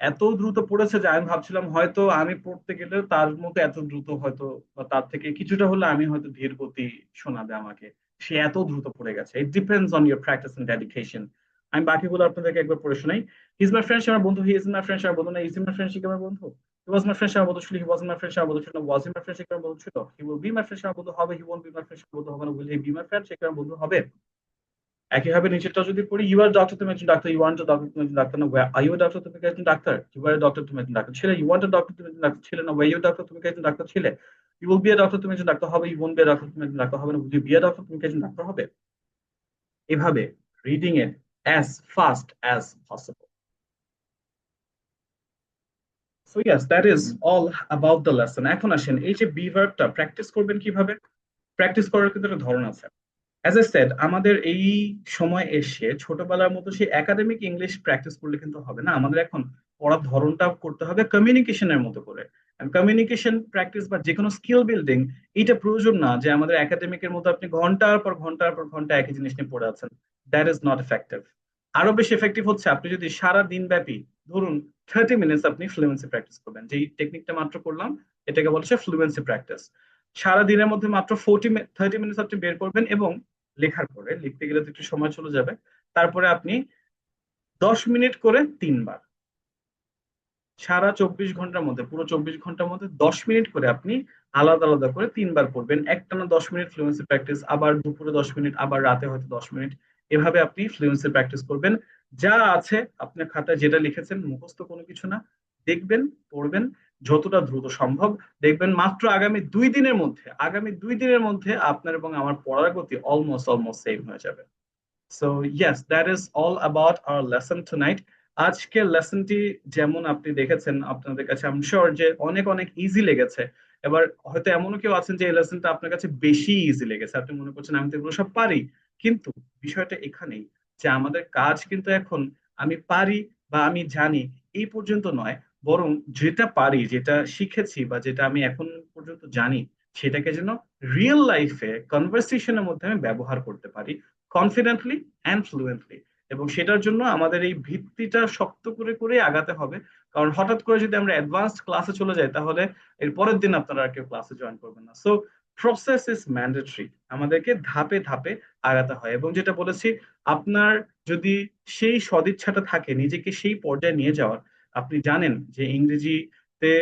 এত দ্রুত পড়েছে যে আমি ভাবছিলাম হয়তো আমি পড়তে গেলে তার মতো এত দ্রুত হয়তো, বা তার থেকে কিছুটা হলে আমি হয়তো ধীর গতি শোনাবে আমাকে, সে এত দ্রুত পড়ে গেছে। It depends on your practice and dedication. আমি বাকিগুলো আপনাদেরকে একবার পড়ে শোনাই। হি ইজ মাই ফ্রেন্ড, আমার বন্ধু। হি ইজ মাই ফ্রেন্ড, আমার বন্ধু না। ইজ মাই ফ্রেন্ড, আমার বন্ধু। হি ওয়াজ মাই ফ্রেন্ড, আমার বন্ধু ছিল। হি ওয়াজ মাই ফ্রেন্ড, আমার বন্ধু ছিল। ওয়াজ হি মাই ফ্রেন্ড, আমার বন্ধু ছিল। He will be my friend, আমার বন্ধু হবে। হি ওয়ন্ট বি মাই ফ্রেন্ড, আমার বন্ধু হবে না। Will he B my friend, আমার বন্ধু হবে। একইভাবে নিচেরটা যদি পড়ি, ইউ আর ডক্টর, তুমি একজন ডাক্তার। ইউ ওয়ান্ট আ ডক্টর, তুমি একজন ডাক্তার না। আর ইউ ডক্টর, তুমি একজন ডাক্তার। ইউ আর ডক্টর, তুমি একজন ডাক্তার ছিলে। ইউ ওয়ান্ট আ ডক্টর, তুমি একজন ডাক্তার ছিলে না। ওয়ার ইউ ডক্টর, তুমি একজন ডাক্তার ছিলে। You will be a doctor, তুমি একজন ডাক্তার হবে। You won't be a doctor, তুমি একজন ডাক্তার হবে না। Will you be a doctor, তুমি একজন ডাক্তার হবে। এভাবে reading it as fast as possible. So yes, that is all about the lesson. এখন আসেন এই যে বি ভার্বটা প্র্যাকটিস করবেন কিভাবে। প্র্যাকটিস করার কিন্তু একটা ধরন আছে। অ্যাজ এ সেড, আমাদের এই সময় এসে ছোটবেলার মতো সেই একাডেমিক ইংলিশ প্র্যাকটিস করলে কিন্তু হবে না। আমাদের এখন পড়ার ধরনটা করতে হবে কমিউনিকেশনের মতো করে। কমিউনিকেশন প্র্যাকটিস বা যে কোনো স্কিল বিল্ডিং, এটা প্রয়োজন না যে আমাদের একাডেমিকের মতো আপনি ঘন্টার পর ঘন্টার পর ঘন্টা একই জিনিস নিয়ে পড়ে আছেন। That is not effective. আরো বেশি এফেক্টিভ হচ্ছে আপনি যদি সারা দিন ব্যাপী ধরুন 30 মিনিটস আপনি ফ্লুয়েন্সি প্র্যাকটিস করবেন। যেই টেকনিকটা মাত্র করলাম এটাকে বলছে ফ্লুয়েন্সি প্র্যাকটিস। সারা দিনের মধ্যে মাত্র 30 মিনিটস আপনি বের করবেন, এবং লেখার পরে লিখতে গেলে তো একটু সময় চলে যাবে, তারপরে আপনি 10 মিনিট করে 3 বার, সারা 24 ঘন্টার মধ্যে, পুরো 24 ঘন্টার মধ্যে 10 মিনিট করে আপনি আলাদা আলাদা করে 3 বার করবেন। একটানা 10 মিনিট ফ্লুয়েন্সি প্র্যাকটিস, আবার দুপুরে 10 মিনিট, আবার রাতে হয়তো 10 মিনিট। এভাবে আপনি ফ্লুয়েন্সি প্র্যাকটিস করবেন। যা আছে আপনার খাতায় যেটা লিখেছেন, মুখস্থ কোনো কিছু না, দেখবেন, পড়বেন যতটা দ্রুত সম্ভব। দেখবেন মাত্র আগামী 2 দিনের মধ্যে আপনার এবং আমার পড়ার গতি অলমোস্ট সেম হয়ে যাবে। So yes, that is all about our lesson tonight. আজকের লেসনটি যেমন আপনি দেখেছেন, আপনাদের কাছে আই এম শিওর যে অনেক অনেক ইজি লেগেছে। এবার হয়তো এমনও কেউ আছেন যে এই লেসনটা আপনার কাছে বেশি ইজি লেগেছে, আপনি মনে করছেন আমি তো এগুলো সব পারি। কিন্তু বিষয়টা এখানেই যে আমাদের কাজ কিন্তু এখন আমি পারি বা আমি জানি এই পর্যন্ত নয়, বরং যেটা পারি, যেটা শিখেছি বা যেটা আমি এখন পর্যন্ত জানি, সেটাকে যেন রিয়েল লাইফে কনভারসেশনের মধ্যে আমি ব্যবহার করতে পারি কনফিডেন্টলি অ্যান্ড ফ্লুয়েন্টলি। এবং সেটার জন্য আমাদের এই ভিত্তিটা শক্ত করে করে আগাতে হবে। কারণ হঠাৎ করে যদি আমরা অ্যাডভান্সড ক্লাসে চলে যাই, তাহলে এর পরের দিন আপনারা আর কেউ ক্লাসে জয়েন করবেন না। সো প্রসেস ইজ ম্যান্ডেটরি, আমাদেরকে ধাপে ধাপে আগাতে হয়। এবং যেটা বলেছি, আপনার যদি সেই সদিচ্ছাটা থাকে নিজেকে সেই পর্যায়ে নিয়ে যাওয়ার, আপনি জানেন যে ইংরেজিতে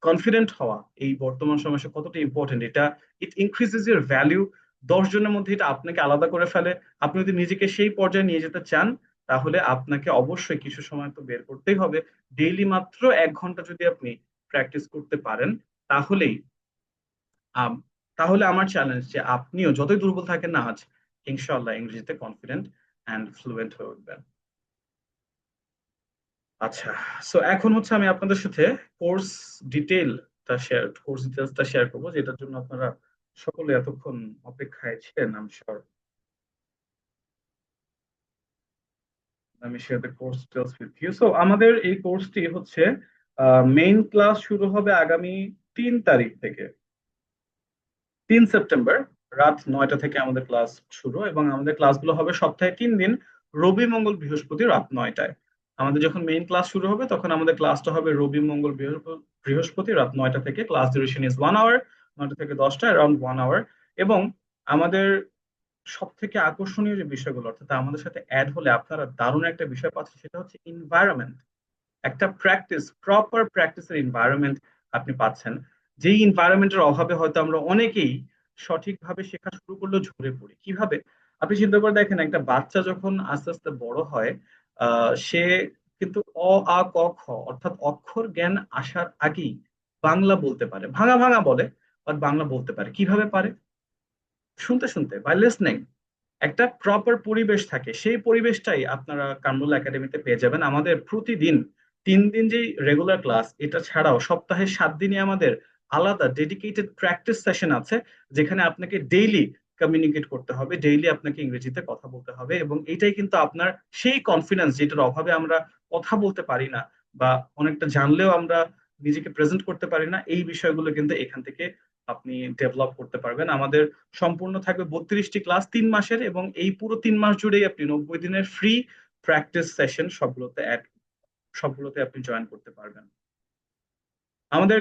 কনফিডেন্ট হওয়া এই বর্তমান সময়ে কতটা ইম্পর্টেন্ট। এটা ইট ইনক্রিজেস ইউর ভ্যালিউ। 10 জনের মধ্যে এটা আপনাকে আলাদা করে ফেলে। আপনি যদি নিজেকে সেই পর্যায়ে নিয়ে যেতে চান, তাহলে আপনাকে অবশ্যই কিছু সময় তো বের করতেই হবে। ডেইলি মাত্র 1 ঘন্টা যদি আপনি প্র্যাকটিস করতে পারেন, তাহলেই আম, তাহলে আমার চ্যালেঞ্জ যে আপনিও যতই দুর্বল থাকেন না আজ, ইনশাআল্লাহ ইংরেজিতে কনফিডেন্ট অ্যান্ড ফ্লুয়েন্ট হয়ে উঠবেন। আচ্ছা, সো এখন হচ্ছে আমি আপনাদের সাথে কোর্স ডিটেলসটা শেয়ার করবো, যেটার জন্য আপনারা সকলে এতক্ষণ অপেক্ষায় ছিলেন। আমি শিওর আমি share the course details with you. So আমাদের এই কোর্সটি হচ্ছে মেইন ক্লাস শুরু হবে আগামী 3 তারিখ থেকে, 3 সেপ্টেম্বর রাত 9টা থেকে আমাদের ক্লাস শুরু। এবং আমাদের ক্লাসগুলো হবে সপ্তাহে 3 দিন, রবি মঙ্গল বৃহস্পতি রাত 9টায়। আমাদের যখন মেইন ক্লাস শুরু হবে তখন আমাদের ক্লাসটা হবে রবি মঙ্গল বৃহস্পতি রাত 9টা থেকে। ক্লাস ডিউরেশন ইজ 1 আওয়ার, 9টা থেকে 10টা, অ্যারাউন্ড 1 আওয়ার। এবং আমাদের সব থেকে আকর্ষণীয় যে বিষয়গুলো, অর্থাৎ আমাদের সাথে অ্যাড হলে আপনারা দারুণ একটা বিষয় পাচ্ছেন, সেটা হচ্ছে এনভায়রনমেন্ট। একটা প্রপার প্র্যাকটিসের এনভায়রনমেন্ট আপনি পাচ্ছেন, যেই এনভায়রনমেন্টের অভাবে হয়তো আমরা অনেকেই সঠিকভাবে শেখা শুরু করলেও ঝরে পড়ি। কিভাবে? আপনি চিন্তা করে দেখেন, একটা বাচ্চা যখন আস্তে আস্তে বড় হয়, সে কিন্তু অ আ ক খ অর্থাৎ অক্ষর জ্ঞান আসার আগেই বাংলা বলতে পারে, ভাঙা ভাঙা বলে, বাট বাংলা বলতে পারে। কিভাবে পারে? শুনতে শুনতে, বাই লিসনিং। একটা প্রপার পরিবেশ থাকে, সেই পরিবেশটাই আপনারা কামরুল একাডেমিতে পেয়ে যাবেন। আমাদের প্রতিদিন 3 দিন যে রেগুলার ক্লাস, এটা ছাড়াও সপ্তাহে 7 দিনই আমাদের আলাদা ডেডিকেটেড প্র্যাকটিস সেশন আছে, যেখানে আপনাকে ডেইলি কমিউনিকেট করতে হবে, ডেইলি আপনাকে ইংরেজিতে কথা বলতে হবে। এবং এটাই কিন্তু আপনার সেই কনফিডেন্স যেটার অভাবে আমরা কথা বলতে পারি না, বা অনেকটা জানলেও আমরা নিজেকে প্রেজেন্ট করতে পারি না, এই বিষয়গুলো কিন্তু এখান থেকে আপনি ডেভেলপ করতে পারবেন। আমাদের সম্পূর্ণ থাকবে 32টি ক্লাস 3 মাসের, এবং এই পুরো 3 মাস জুড়েই আপনি 90 দিনের ফ্রি প্র্যাকটিস সেশন সবগুলোতে আপনি জয়েন করতে পারবেন। আমাদের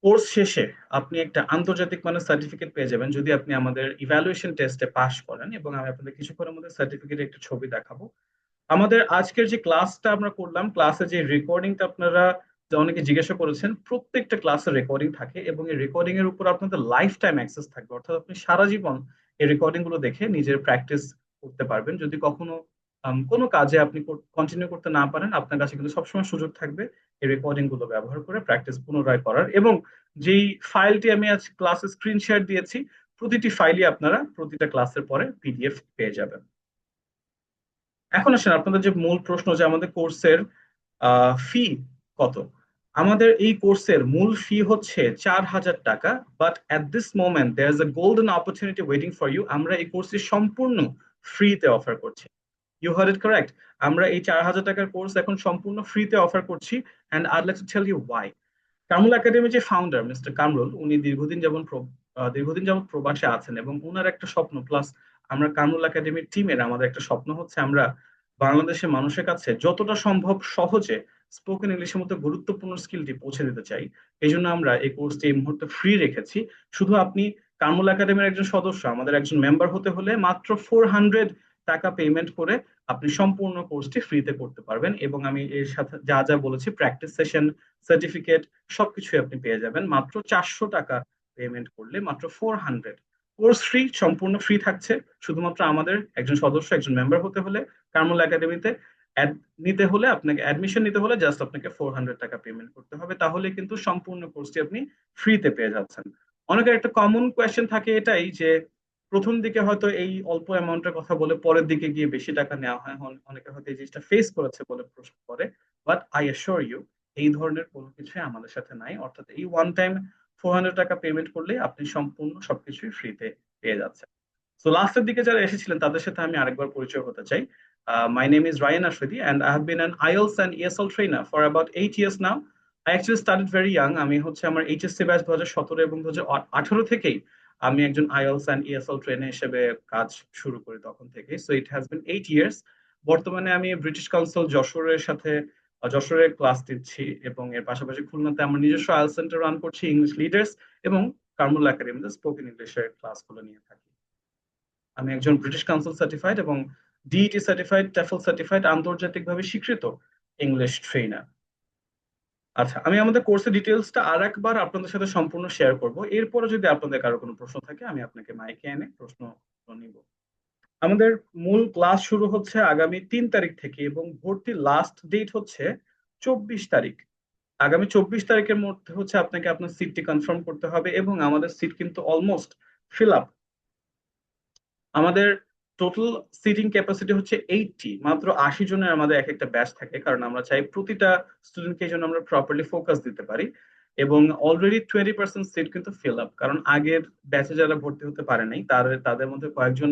কোর্স শেষে আপনি একটা আন্তর্জাতিক মানের সার্টিফিকেট পেয়ে যাবেন যদি আপনি আমাদের ইভ্যালুয়েশন টেস্টে পাশ করেন। এবং আমি আপনাদের কিছুক্ষণের মধ্যে সার্টিফিকেটের একটা ছবি দেখাবো। আমাদের আজকের যে ক্লাসটা আমরা করলাম, ক্লাসে যে রেকর্ডিংটা আপনারা যে অনেকে জিজ্ঞাসা করেছেন, প্রত্যেকটা ক্লাসের রেকর্ডিং থাকে, এবং এই রেকর্ডিং এর উপর আপনাদের লাইফ টাইম অ্যাক্সেস থাকবে। অর্থাৎ আপনি সারা জীবন এই রেকর্ডিং গুলো দেখে নিজের প্র্যাকটিস করতে পারবেন। যদি কখনো কোনো কাজে আপনি কন্টিনিউ করতে না পারেন, আপনার কাছে কিন্তু সবসময় সুযোগ থাকবে এই রেকর্ডিং গুলো ব্যবহার করে প্র্যাকটিস পুনরায় করার। এবং যেই ফাইলটি আমি আজ ক্লাসে স্ক্রিন শেয়ার দিয়েছি, প্রতিটি ফাইলই আপনারা প্রতিটা ক্লাসের পরে পিডিএফ পেয়ে যাবেন। এখন আসেন আপনাদের যে মূল প্রশ্ন, যে আমাদের কোর্সের ফি কত। আমাদের এই কোর্সের মূল ফি হচ্ছে 4,000 টাকা। But at this moment there is a golden opportunity waiting for you. আমরা এই কোর্সটি সম্পূর্ণ ফ্রিতে অফার করছি। You heard it correct. আমরা এই 4,000 টাকার কোর্স এখন সম্পূর্ণ ফ্রিতে অফার করছি, and I'd like to tell you why. Kamrul একাডেমির যে ফাউন্ডার মিস্টার কামরুল, উনি দীর্ঘদিন যাবত প্রবাসে আছেন, এবং ওনার একটা স্বপ্ন, প্লাস আমরা কামরুল একাডেমির টিমের আমাদের একটা স্বপ্ন হচ্ছে আমরা বাংলাদেশের মানুষের কাছে যতটা সম্ভব সহজে স্পোকেন ইংলিশের মতো গুরুত্বপূর্ণ স্কিলটি পৌঁছে দিতে চাই। এই জন্য আমরা এই কোর্সটি এই মুহূর্তে ফ্রি রেখেছি। শুধু আপনি কামরুল একাডেমির একজন সদস্য, আমাদের একজন মেম্বার হতে হলে মাত্র 400 টাকা পেমেন্ট করে আপনি সম্পূর্ণ কোর্সটি ফ্রিতে করতে পারবেন, এবং আমি এর সাথে যা যা বলেছি, প্র্যাকটিস সেশন, সার্টিফিকেট, সবকিছুই আপনি পেয়ে যাবেন মাত্র 400 টাকা পেমেন্ট করলে। মাত্র 400। কোর্স ফ্রি, সম্পূর্ণ ফ্রি থাকছে। শুধুমাত্র আমাদের একজন সদস্য, একজন মেম্বার হতে হলে, কামরুল একাডেমিতে নিতে হলে, আপনাকে অ্যাডমিশন নিতে হলে জাস্ট আপনাকে 400 টাকা পেমেন্ট করতে হবে, তাহলে কিন্তু সম্পূর্ণ কোর্সটি আপনি ফ্রিতে পেয়ে যাচ্ছেন। অনেকের একটা কমন কোয়েশ্চেন থাকে এটাই যে প্রথম দিকে হয়তো এই অল্প অ্যামাউন্টের কথা বলে পরের দিকে গিয়ে বেশি টাকা নেওয়া হয়, অনেকে হয়তো এই জিনিসটা ফেস করেছে বলে প্রশ্ন করে। বাট আই অ্যাসিওর ইউ, এই ধরনের কোনো কিছুই আমাদের সাথে নাই। অর্থাৎ এই ওয়ান টাইম 400 টাকা পেমেন্ট করলে আপনি সম্পূর্ণ সবকিছুই ফ্রিতে পেয়ে যাচ্ছেন। সো লাস্টের দিকে যারা এসেছিলেন তাদের সাথে আমি আরেকবার পরিচয় হতে চাই। My name is Rayan Ashrafi, and I have been an IELTS and ESL trainer for about 8 years now. I actually started very young. আমি হচ্ছে আমার এইচএসসি ব্যাচ 2017 এবং 2018 থেকেই আমি একজন IELTS and ESL ট্রেনার হিসেবে কাজ শুরু করি তখন থেকে। So it has been 8 years. বর্তমানে আমি ব্রিটিশ কাউন্সিল যশোরে ক্লাস দিচ্ছি, এবং এর পাশাপাশি খুলনাতে আমার নিজস্ব আইএলটিএস সেন্টার রান করছি, ইংলিশ লিডার্স, এবং কামরুল একাডেমিতে স্পোকেন ইংলিশের ক্লাসগুলো নিয়ে থাকি। আমি একজন ব্রিটিশ কাউন্সিল সার্টিফাইড এবং ডিইটি সার্টিফাইড, টেফল সার্টিফাইড, আন্তর্জাতিকভাবে স্বীকৃত ইংলিশ ট্রেনার। আচ্ছা, আমি আমাদের কোর্সের ডিটেলসটা আর একবার আপনাদের সাথে সম্পূর্ণ শেয়ার করব। এরপরে যদি আপনাদের কারো কোনো প্রশ্ন থাকে আমি আপনাকে মাইকে এনে প্রশ্ন নিব। আমাদের মূল ক্লাস শুরু হচ্ছে আগামী 3 তারিখ থেকে, এবং ভর্তি লাস্ট ডেট হচ্ছে 24 তারিখ। আগামী 24 তারিখের মধ্যে হচ্ছে আপনাকে আপনার সিটটি কনফার্ম করতে হবে, এবং আমাদের সিট কিন্তু অলমোস্ট ফিল আপ। আমাদের টোটাল সিটিং ক্যাপাসিটি হচ্ছে 80, মাত্র 80 জনের আমাদের এক একটা ব্যাচ থাকে, কারণ আমরা চাই প্রতিটা স্টুডেন্টকে যেন আমরা প্রপারলি ফোকাস দিতে পারি। এবং অলরেডি 20% সিট কিন্তু ফিল আপ, কারণ আগের ব্যাচে যারা ভর্তি হতে পারে নাই তাদের মধ্যে কয়েকজন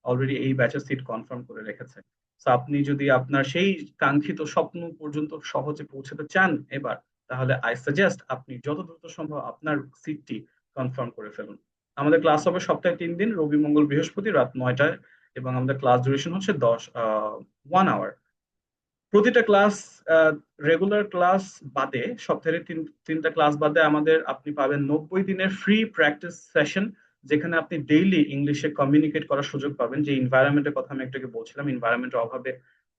অলরেডি এই ব্যাচের সিট কনফার্ম করে রেখেছে। তো আপনি যদি আপনার সেই কাঙ্ক্ষিত স্বপ্ন পর্যন্ত সহজে পৌঁছাতে চান এবার, তাহলে আই সাজেস্ট আপনি যত দ্রুত সম্ভব আপনার সিটটি কনফার্ম করে ফেলুন। আমাদের ক্লাস হবে সপ্তাহে 3 দিন, রবি, মঙ্গল, বৃহস্পতি রাত 9টায়, এবং আমাদের ক্লাস ডিউরেশন হচ্ছে 1 আওয়ার। প্রতিটা ক্লাস, রেগুলার ক্লাস বাদে, সপ্তাহের তিনটা ক্লাস বাদে আপনি পাবেন 90 দিনের ফ্রি প্র্যাকটিস সেশন, যেখানে আপনি ডেইলি ইংলিশে কমিউনিকেট করার সুযোগ পাবেন। যে এনভায়রনমেন্টের কথা আমি একটু আগে বলছিলাম, এনভায়রনমেন্টের অভাবে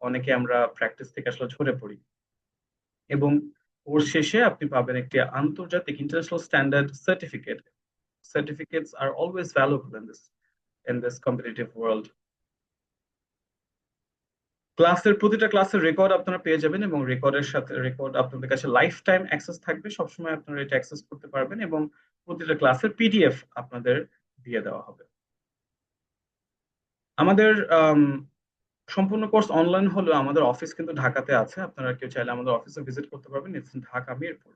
অনেকে আমরা প্র্যাকটিস থেকে আসলে ঝরে পড়ি। এবং কোর্স শেষে আপনি পাবেন একটি আন্তর্জাতিক international standard certificate. Certificates are always valuable in this competitive world. প্রতিটা ক্লাসের রেকর্ড আপনারা পেয়ে যাবেন, এবং রেকর্ড আপনাদের কাছে লাইফ টাইম অ্যাক্সেস থাকবে, সবসময় আপনারা এটা অ্যাক্সেস করতে পারবেন, এবং প্রতিটা ক্লাসের পিডিএফ আপনাদের দিয়ে দেওয়া হবে। আমাদের সম্পূর্ণ কোর্স অনলাইন হলেও আমাদের অফিস কিন্তু ঢাকাতে আছে। আপনারা কেউ চাইলে আমাদের অফিসে ভিজিট করতে পারবেন। It's in Dhaka Mirpur.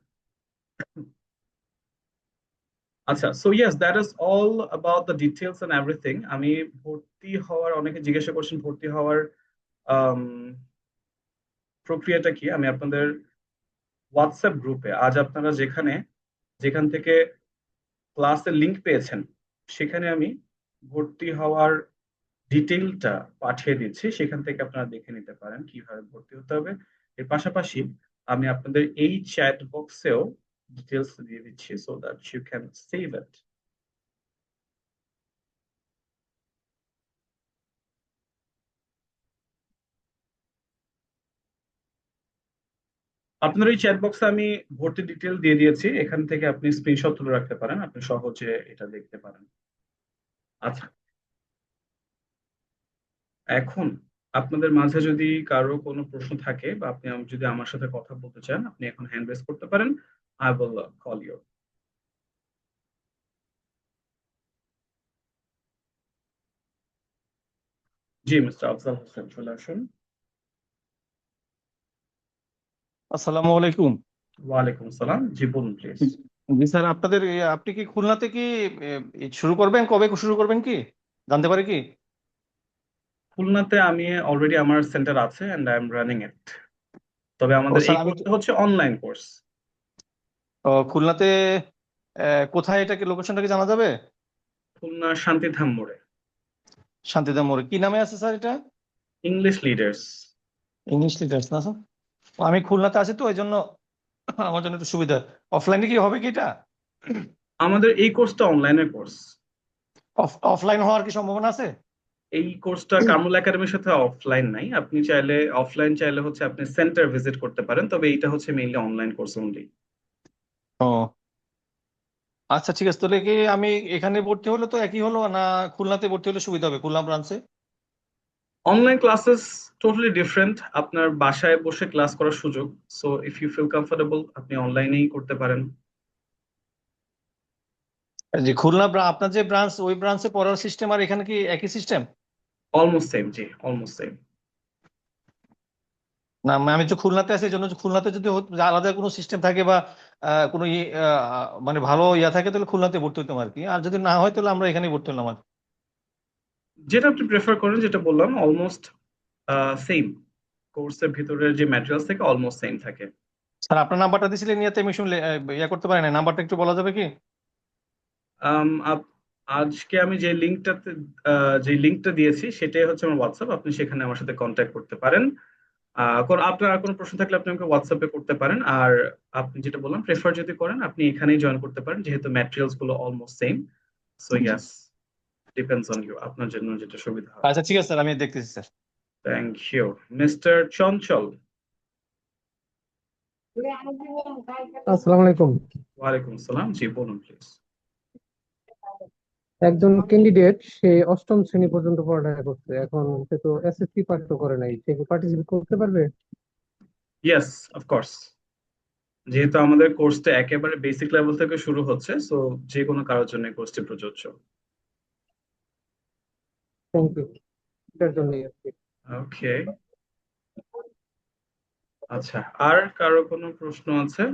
আচ্ছা, so yes, that is all about the details and everything. আমি ভর্তি হওয়ার, অনেকে জিজ্ঞাসা করছেন ভর্তি হওয়ার প্রক্রিয়াটা কি। আমি আপনাদের হোয়াটসঅ্যাপ গ্রুপে আজ আপনারা যেখান থেকে ক্লাসের লিংক পেয়েছেন, সেখানে আমি ভর্তি হওয়ার ডিটেইলটা পাঠিয়ে দিচ্ছি। সেখান থেকে আপনারা দেখে নিতে পারেন কিভাবে ভর্তি হতে হবে। এর পাশাপাশি আমি আপনাদের এই চ্যাট বক্সেও ডিটেলস দিয়ে দিচ্ছি, so that you can save it. আপনার এই চ্যাট বক্সে আমি ভর্তি ডিটেল দিয়ে দিয়েছি, এখান থেকে আপনি স্ক্রিনশট তুলে রাখতে পারেন, আপনি সহজে এটা দেখতে পারেন। আচ্ছা, এখন আপনাদের মাঝে যদি কারো কোনো প্রশ্ন থাকে, বা আপনি যদি আমার সাথে কথা বলতে চান, আপনি এখন হ্যান্ড রেজ করতে পারেন। I will call you. জি, মিস্টার আফজাল হোসেন, চলে আসুন। আসসালামু আলাইকুম। ওয়ালাইকুম আসসালাম। জি, বলুন প্লিজ। জি স্যার, আপনি কি খুলনাতে কি শুরু করবেন? কবে শুরু করবেন কি জানতে পারি কি? খুলনাতে আমি অলরেডি আমার সেন্টার আছে এন্ড আই এম রানিং ইট। তবে ও আমাদের এই স্যার আমি কোর্সটা হচ্ছে অনলাইন কোর্স। খুলনাতে কোথায়, এটা কি লোকেশনটা কি জানা যাবে? খুলনা শান্তিধাম মোড়ে। শান্তিদাম মোড়ে কি নামে আছে স্যার এটা? English leaders. ইংলিশ লিটার্স না স্যার? আমি খুলনাতে আছি তো, এই জন্য আমার জন্য একটু সুবিধা। অফলাইনে কি হবে কি এটা? আমাদের এই কোর্সটা অনলাইনের কোর্স। অফলাইন হওয়ার কি সম্ভাবনা আছে? এই কোর্সটা কামরুল একাডেমির সাথে অফলাইন নাই, আপনি চাইলে অফলাইন চাইলে হচ্ছে আপনি সেন্টার ভিজিট করতে পারেন, তবে এইটা হচ্ছে মেইনলি অনলাইন কোর্স অনলি। ও আচ্ছা, ঠিক আছে। তাহলে কি আমি এখানে ভর্তি হলে তো একই হলো, না খুলনাতে ভর্তি হলে সুবিধা হবে খুলনা ব্রাঞ্চে? অনলাইন ক্লাসেস টোটালি ডিফারেন্ট, আপনার বাসায় বসে ক্লাস করার সুযোগ। So if you feel comfortable আপনি অনলাইনেই করতে পারেন। যে আপনার যে ব্রাঞ্চ, ওই ব্রাঞ্চে পড়ার সিস্টেম আর এখানে কি একই সিস্টেম? অলমোস্ট সেম, জি অলমোস্ট সেম। না আমি তো খুলনাতে আছি, এই জন্য খুলনাতে যদি আলাদা কোনো সিস্টেম থাকে বা কোনো মানে ভালো ইয়া থাকে, তাহলে খুলনাতে ভর্তি হতাম আর কি। আর যদি না হয় তাহলে আমরা এখানেই ভর্তি হলাম আর কি। যেটা আপনি প্রেফার করেন, যেটা বললাম অলমোস্ট সেম। কোর্সের ভিতরের যে ম্যাটেরিয়ালস থাকে অলমোস্ট সেম থাকে। স্যার আপনার নাম্বারটা দিয়েছিলেন, নিয়ে আমি শুনলে ইয়া করতে পারি না, নাম্বারটা একটু বলা যাবে কি? আজকে আমি যে লিঙ্কটা দিয়েছি সেটাই হচ্ছে আমার হোয়াটসঅ্যাপ, আপনি সেখানে আমার সাথে কন্ট্যাক্ট করতে পারেন। আপনার আর কোনো প্রশ্ন থাকলে আপনি আমাকে হোয়াটসঅ্যাপে করতে পারেন। আর আপনি যেটা বললাম প্রেফার যদি করেন আপনি এখানেই জয়েন করতে পারেন, যেহেতু ম্যাটেরিয়ালস গুলো almost same. So yes, depends on you, আপনার জন্য যেটা সুবিধা হবে। আচ্ছা ঠিক আছে স্যার, আমি দেখতেছি sir. Thank you. Mister Chanchal. আসসালামু আলাইকুম। ওয়ালাইকুম আসসালাম, জি বলুন প্লিজ। একজন ক্যান্ডিডেট, সে অষ্টম শ্রেণী পর্যন্ত পড়ালেখা করছে, এখন সে তো এসএসসি পাস তো করে নাই, সে কি পার্টিসিপেট করতে পারবে? Yes, of course. যেহেতু আমাদের কোর্সটা একেবারে বেসিক লেভেল থেকে শুরু হচ্ছে, সো যে কোনো কারোর জন্য কোর্সটি প্রযোজ্য। থ্যাংক ইউ, এটার জন্যই আর কি। ওকে, আচ্ছা, আর কারো কোনো প্রশ্ন আছে?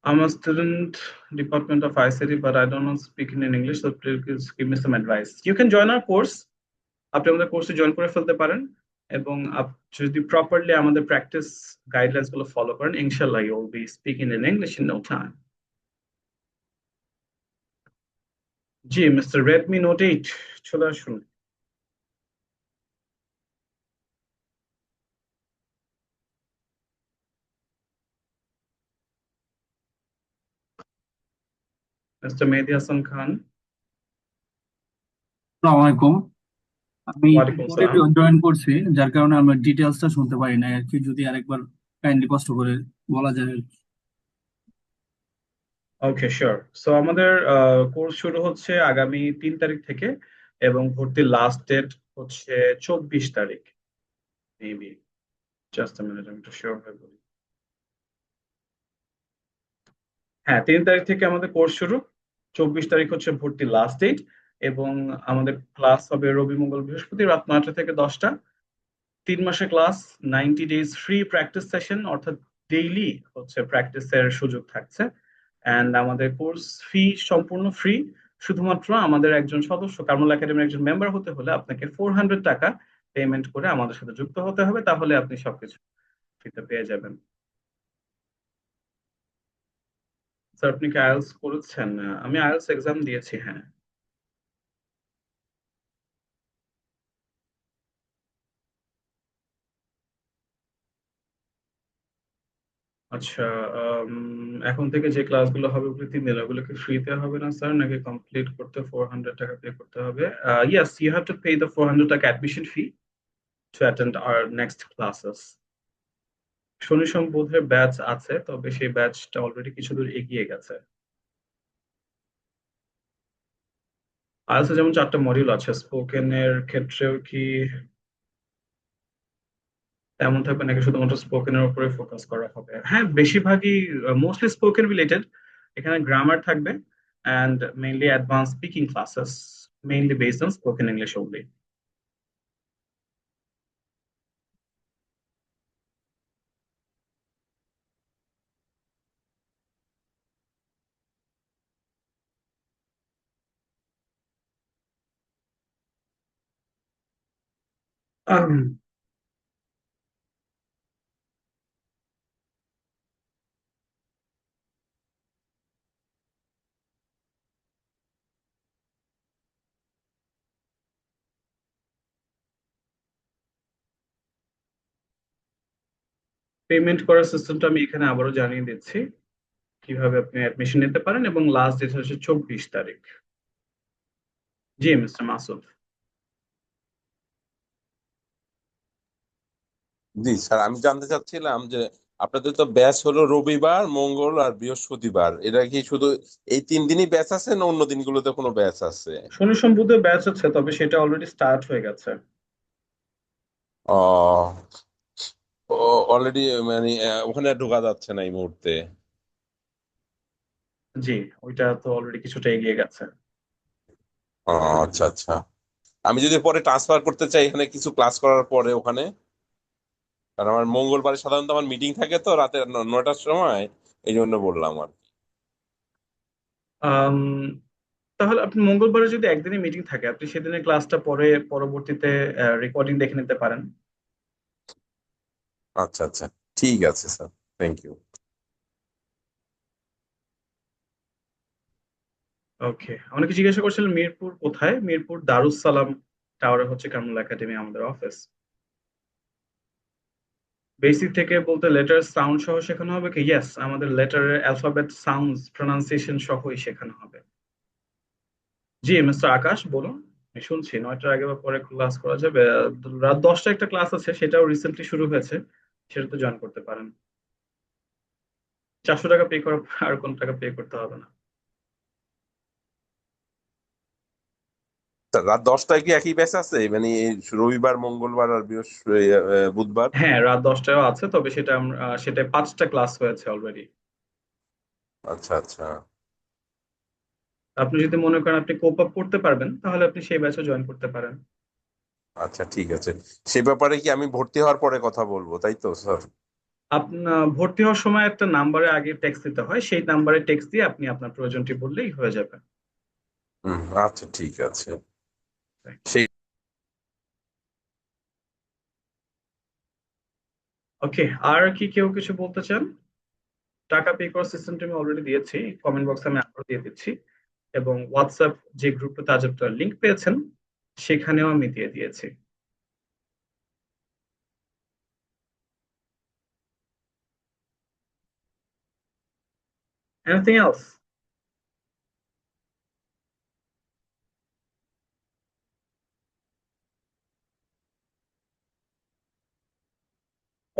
I'm a student, Department of ICT, but I don't know speaking in English, so please give me some advice. You can join our course. আপনি আমাদের কোর্সে জয়েন করে ফেলতে পারেন, এবং যদি প্রপারলি আমাদের প্র্যাকটিস গাইডলাইন্স গুলো ফলো করেন, ইনশাআল্লাহ you will be speaking in English in no time. জি মিস্টার রেডমি নোট 8, চলে আসুন। মিস্টার মেহেদী হাসান খান। আসসালামু আলাইকুম। আমি ওয়ালাইকুম পরে সালাম। জয়েন করছি, যার কারণে আমার ডিটেলসটা শুনতে পারি না আর কি। যদি আরেকবার কাইন্ডলি কষ্ট করে বলা যায় আর কি। Okay sure. সো আমাদের কোর্স শুরু হচ্ছে আগামী 3 তারিখ থেকে, এবং ভর্তির লাস্ট ডেট হচ্ছে 24 তারিখ। মেবি, জাস্ট আ মিনিট, আমি একটু শিওর হয়ে বলি। হ্যাঁ, 3 তারিখ থেকে আমাদের কোর্স শুরু, 24 তারিখ হচ্ছে ভর্তি লাস্ট ডেট। এবং আমাদের ক্লাস হবে রবি মঙ্গল বৃহস্পতি রাত 9টা থেকে 10টা। 3 মাসের class, 90 days free practice session, অর্থাৎ ডেইলি হচ্ছে প্র্যাকটিসের সুযোগ থাকছে। অ্যান্ড আমাদের কোর্স ফি সম্পূর্ণ ফ্রি। শুধুমাত্র আমাদের একজন সদস্য, কারমুল একাডেমির একজন মেম্বার হতে হলে আপনাকে 400 টাকা পেমেন্ট করে আমাদের সাথে যুক্ত হতে হবে, তাহলে আপনি সবকিছু ফ্রিতে পেয়ে যাবেন। স্যার আপনি কি আইএলটিএস করেছেন? আমি আইএলটিএস এক্সাম দিয়েছি, হ্যাঁ। আচ্ছা, এখন থেকে যে ক্লাসগুলো হবে ওগুলো 3 দিন, ওগুলো কি ফ্রিতে হবে না স্যার, নাকি কমপ্লিট করতে 400 টাকা পে করতে হবে? Yes, you have to pay the 400 taka admission fee to attend our next classes. শনি সোম বুধের ব্যাচ আছে, তবে সেই ব্যাচটা অলরেডি কিছু দূর এগিয়ে গেছে। আইএলটিএস যেমন 4টা মডিউল আছে, স্পোকেনের ক্ষেত্রেও কি তেমন থাকবে, নাকি শুধুমাত্র স্পোকেনের উপরে ফোকাস করা হবে? হ্যাঁ, বেশিরভাগই মোস্টলি স্পোকেন রিলেটেড। এখানে গ্রামার থাকবে and mainly advance speaking classes, mainly based on spoken English only. Payment করার সিস্টেমটা আমি এখানে আবারও জানিয়ে দিচ্ছি কিভাবে আপনি অ্যাডমিশন নিতে পারেন, এবং লাস্ট ডেট হচ্ছে 24 তারিখ। জি মিস্টার মাসুদ। জি স্যার, আমি জানতে চাচ্ছিলাম যে আপনাদের তো ব্যাচ হলো রবিবার, মঙ্গল আর বৃহস্পতিবার, এটা কি শুধু এই 3 দিনই ব্যাচ আছে না অন্য দিনগুলোতে কোনো ব্যাচ আছে? শনি সোম বুধে ব্যাচ আছে, তবে সেটা অলরেডি স্টার্ট হয়ে গেছে। ও অলরেডি মানে ওখানে ঢোকা যাচ্ছে না এই মুহূর্তে। জি, ওইটা তো অলরেডি কিছুটা এগিয়ে গেছে। ও আচ্ছা আচ্ছা। আমি যদি পরে ট্রান্সফার করতে চাই এখানে কিছু ক্লাস করার পরে ওখানে, কারণ আমার মঙ্গলবারে সাধারণত আমার মিটিং থাকে তো রাতে 9টার সময়, এই জন্য বললাম আর কি। আম, তাহলে আপনি মঙ্গলবারে যদি একদিনই মিটিং থাকে, আপনি সেদিনের ক্লাসটা পরে পরবর্তীতে রেকর্ডিং দেখে নিতে পারেন। আচ্ছা আচ্ছা, ঠিক আছে স্যার, থ্যাংক ইউ। ওকে, অনেকে জিজ্ঞাসা করছিলেন মিরপুর কোথায়। মিরপুর দারুস সালাম টাওয়ারে হচ্ছে কামরুল একাডেমি আমাদের অফিস। বেসিক থেকে বলতে লেটার সাউন্ড সহ শেখানো হবে কি? ইয়েস, আমাদের লেটারের অ্যালফাবেট সাউন্ডস প্রনাউন্সিয়েশন সহই শেখানো হবে। জি মিস্টার আকাশ বলুন, আমি শুনছি। 9টার আগে বা পরে ক্লাস করা যাবে? রাত 10টা একটা ক্লাস আছে, সেটাও রিসেন্টলি শুরু হয়েছে, সেটাতে জয়েন করতে পারেন। 400 টাকা পে করার পর আর কোনো টাকা পে করতে হবে না। স্যার, রাত 10টায় কি একই ব্যাচ আছে, মানে এই রবিবার, মঙ্গলবার আর বুধবার? হ্যাঁ, রাত 10টায়ও আছে, তবে সেটা 5টা ক্লাস হয়েছে অলরেডি। আচ্ছা আচ্ছা আপনি যদি মনে করেন আপনি কোপ আপ করতে পারবেন, তাহলে আপনি সেই ব্যাচে জয়েন করতে পারেন। আচ্ছা, ঠিক আছে। সে ব্যাপারে কি আমি ভর্তি হওয়ার পরে কথা বলবো, তাই তো স্যার? আপনার ভর্তি হওয়ার সময় একটা নাম্বারে আগে টেক্সট দিতে হয়, সেই নাম্বারে টেক্সট দিয়ে আপনি আপনার প্রয়োজনটি বললেই হয়ে যাবে। আচ্ছা, ঠিক আছে। সেই ওকে, আর কি কেউ কিছু বলতে চান? টাকা পে করার সিস্টেমটা আমি অলরেডি দিয়েছি, কমেন্ট বক্সে আমি আবারও দিয়ে দিচ্ছি, এবং হোয়াটসঅ্যাপ যে গ্রুপটাতে আজ আপনারা লিংক পেয়েছেন সেখানেও আমি দিয়ে দিয়েছি। Anything else?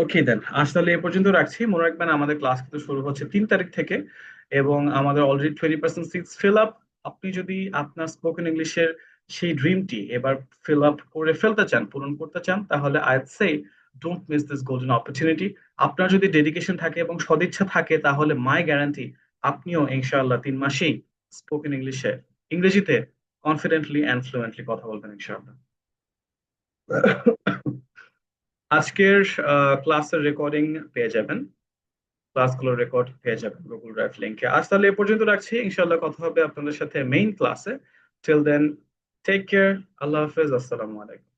ওকে দেন, আজ তাহলে এ পর্যন্ত রাখছি। মনে রাখবেন আমাদের ক্লাস কিন্তু শুরু হচ্ছে 3 তারিখ থেকে, এবং আমাদের অলরেডি 20% সিটস ফিল আপ। আপনি যদি আপনার স্পোকেন ইংলিশের সেই ড্রিমটি এবার ফিল আপ করে ফেলতে চান, পূরণ করতে চান, তাহলে I'd say don't miss this golden opportunity. আপনার যদি ডেডিকেশন থাকে এবং সদিচ্ছা থাকে, তাহলে মাই গ্যারান্টি আপনিও ইনশাআল্লাহ 3 মাসেই স্পোকেন ইংরেজিতে কনফিডেন্টলি অ্যান্ড ফ্লুয়েন্টলি কথা বলবেন ইনশাআল্লাহ। আজকের ক্লাসের রেকর্ডিং পেয়ে যাবেন, ক্লাসগুলোর রেকর্ড পেয়ে যাবেন গুগল ড্রাইভ লিংকে। আজ তাহলে এ পর্যন্ত রাখছি, ইনশাআল্লাহ কথা হবে আপনাদের সাথে মেইন ক্লাসে। টিল দেন, টেক কেয়ার, আল্লাহ হাফেজ, আসসালামু আলাইকুম।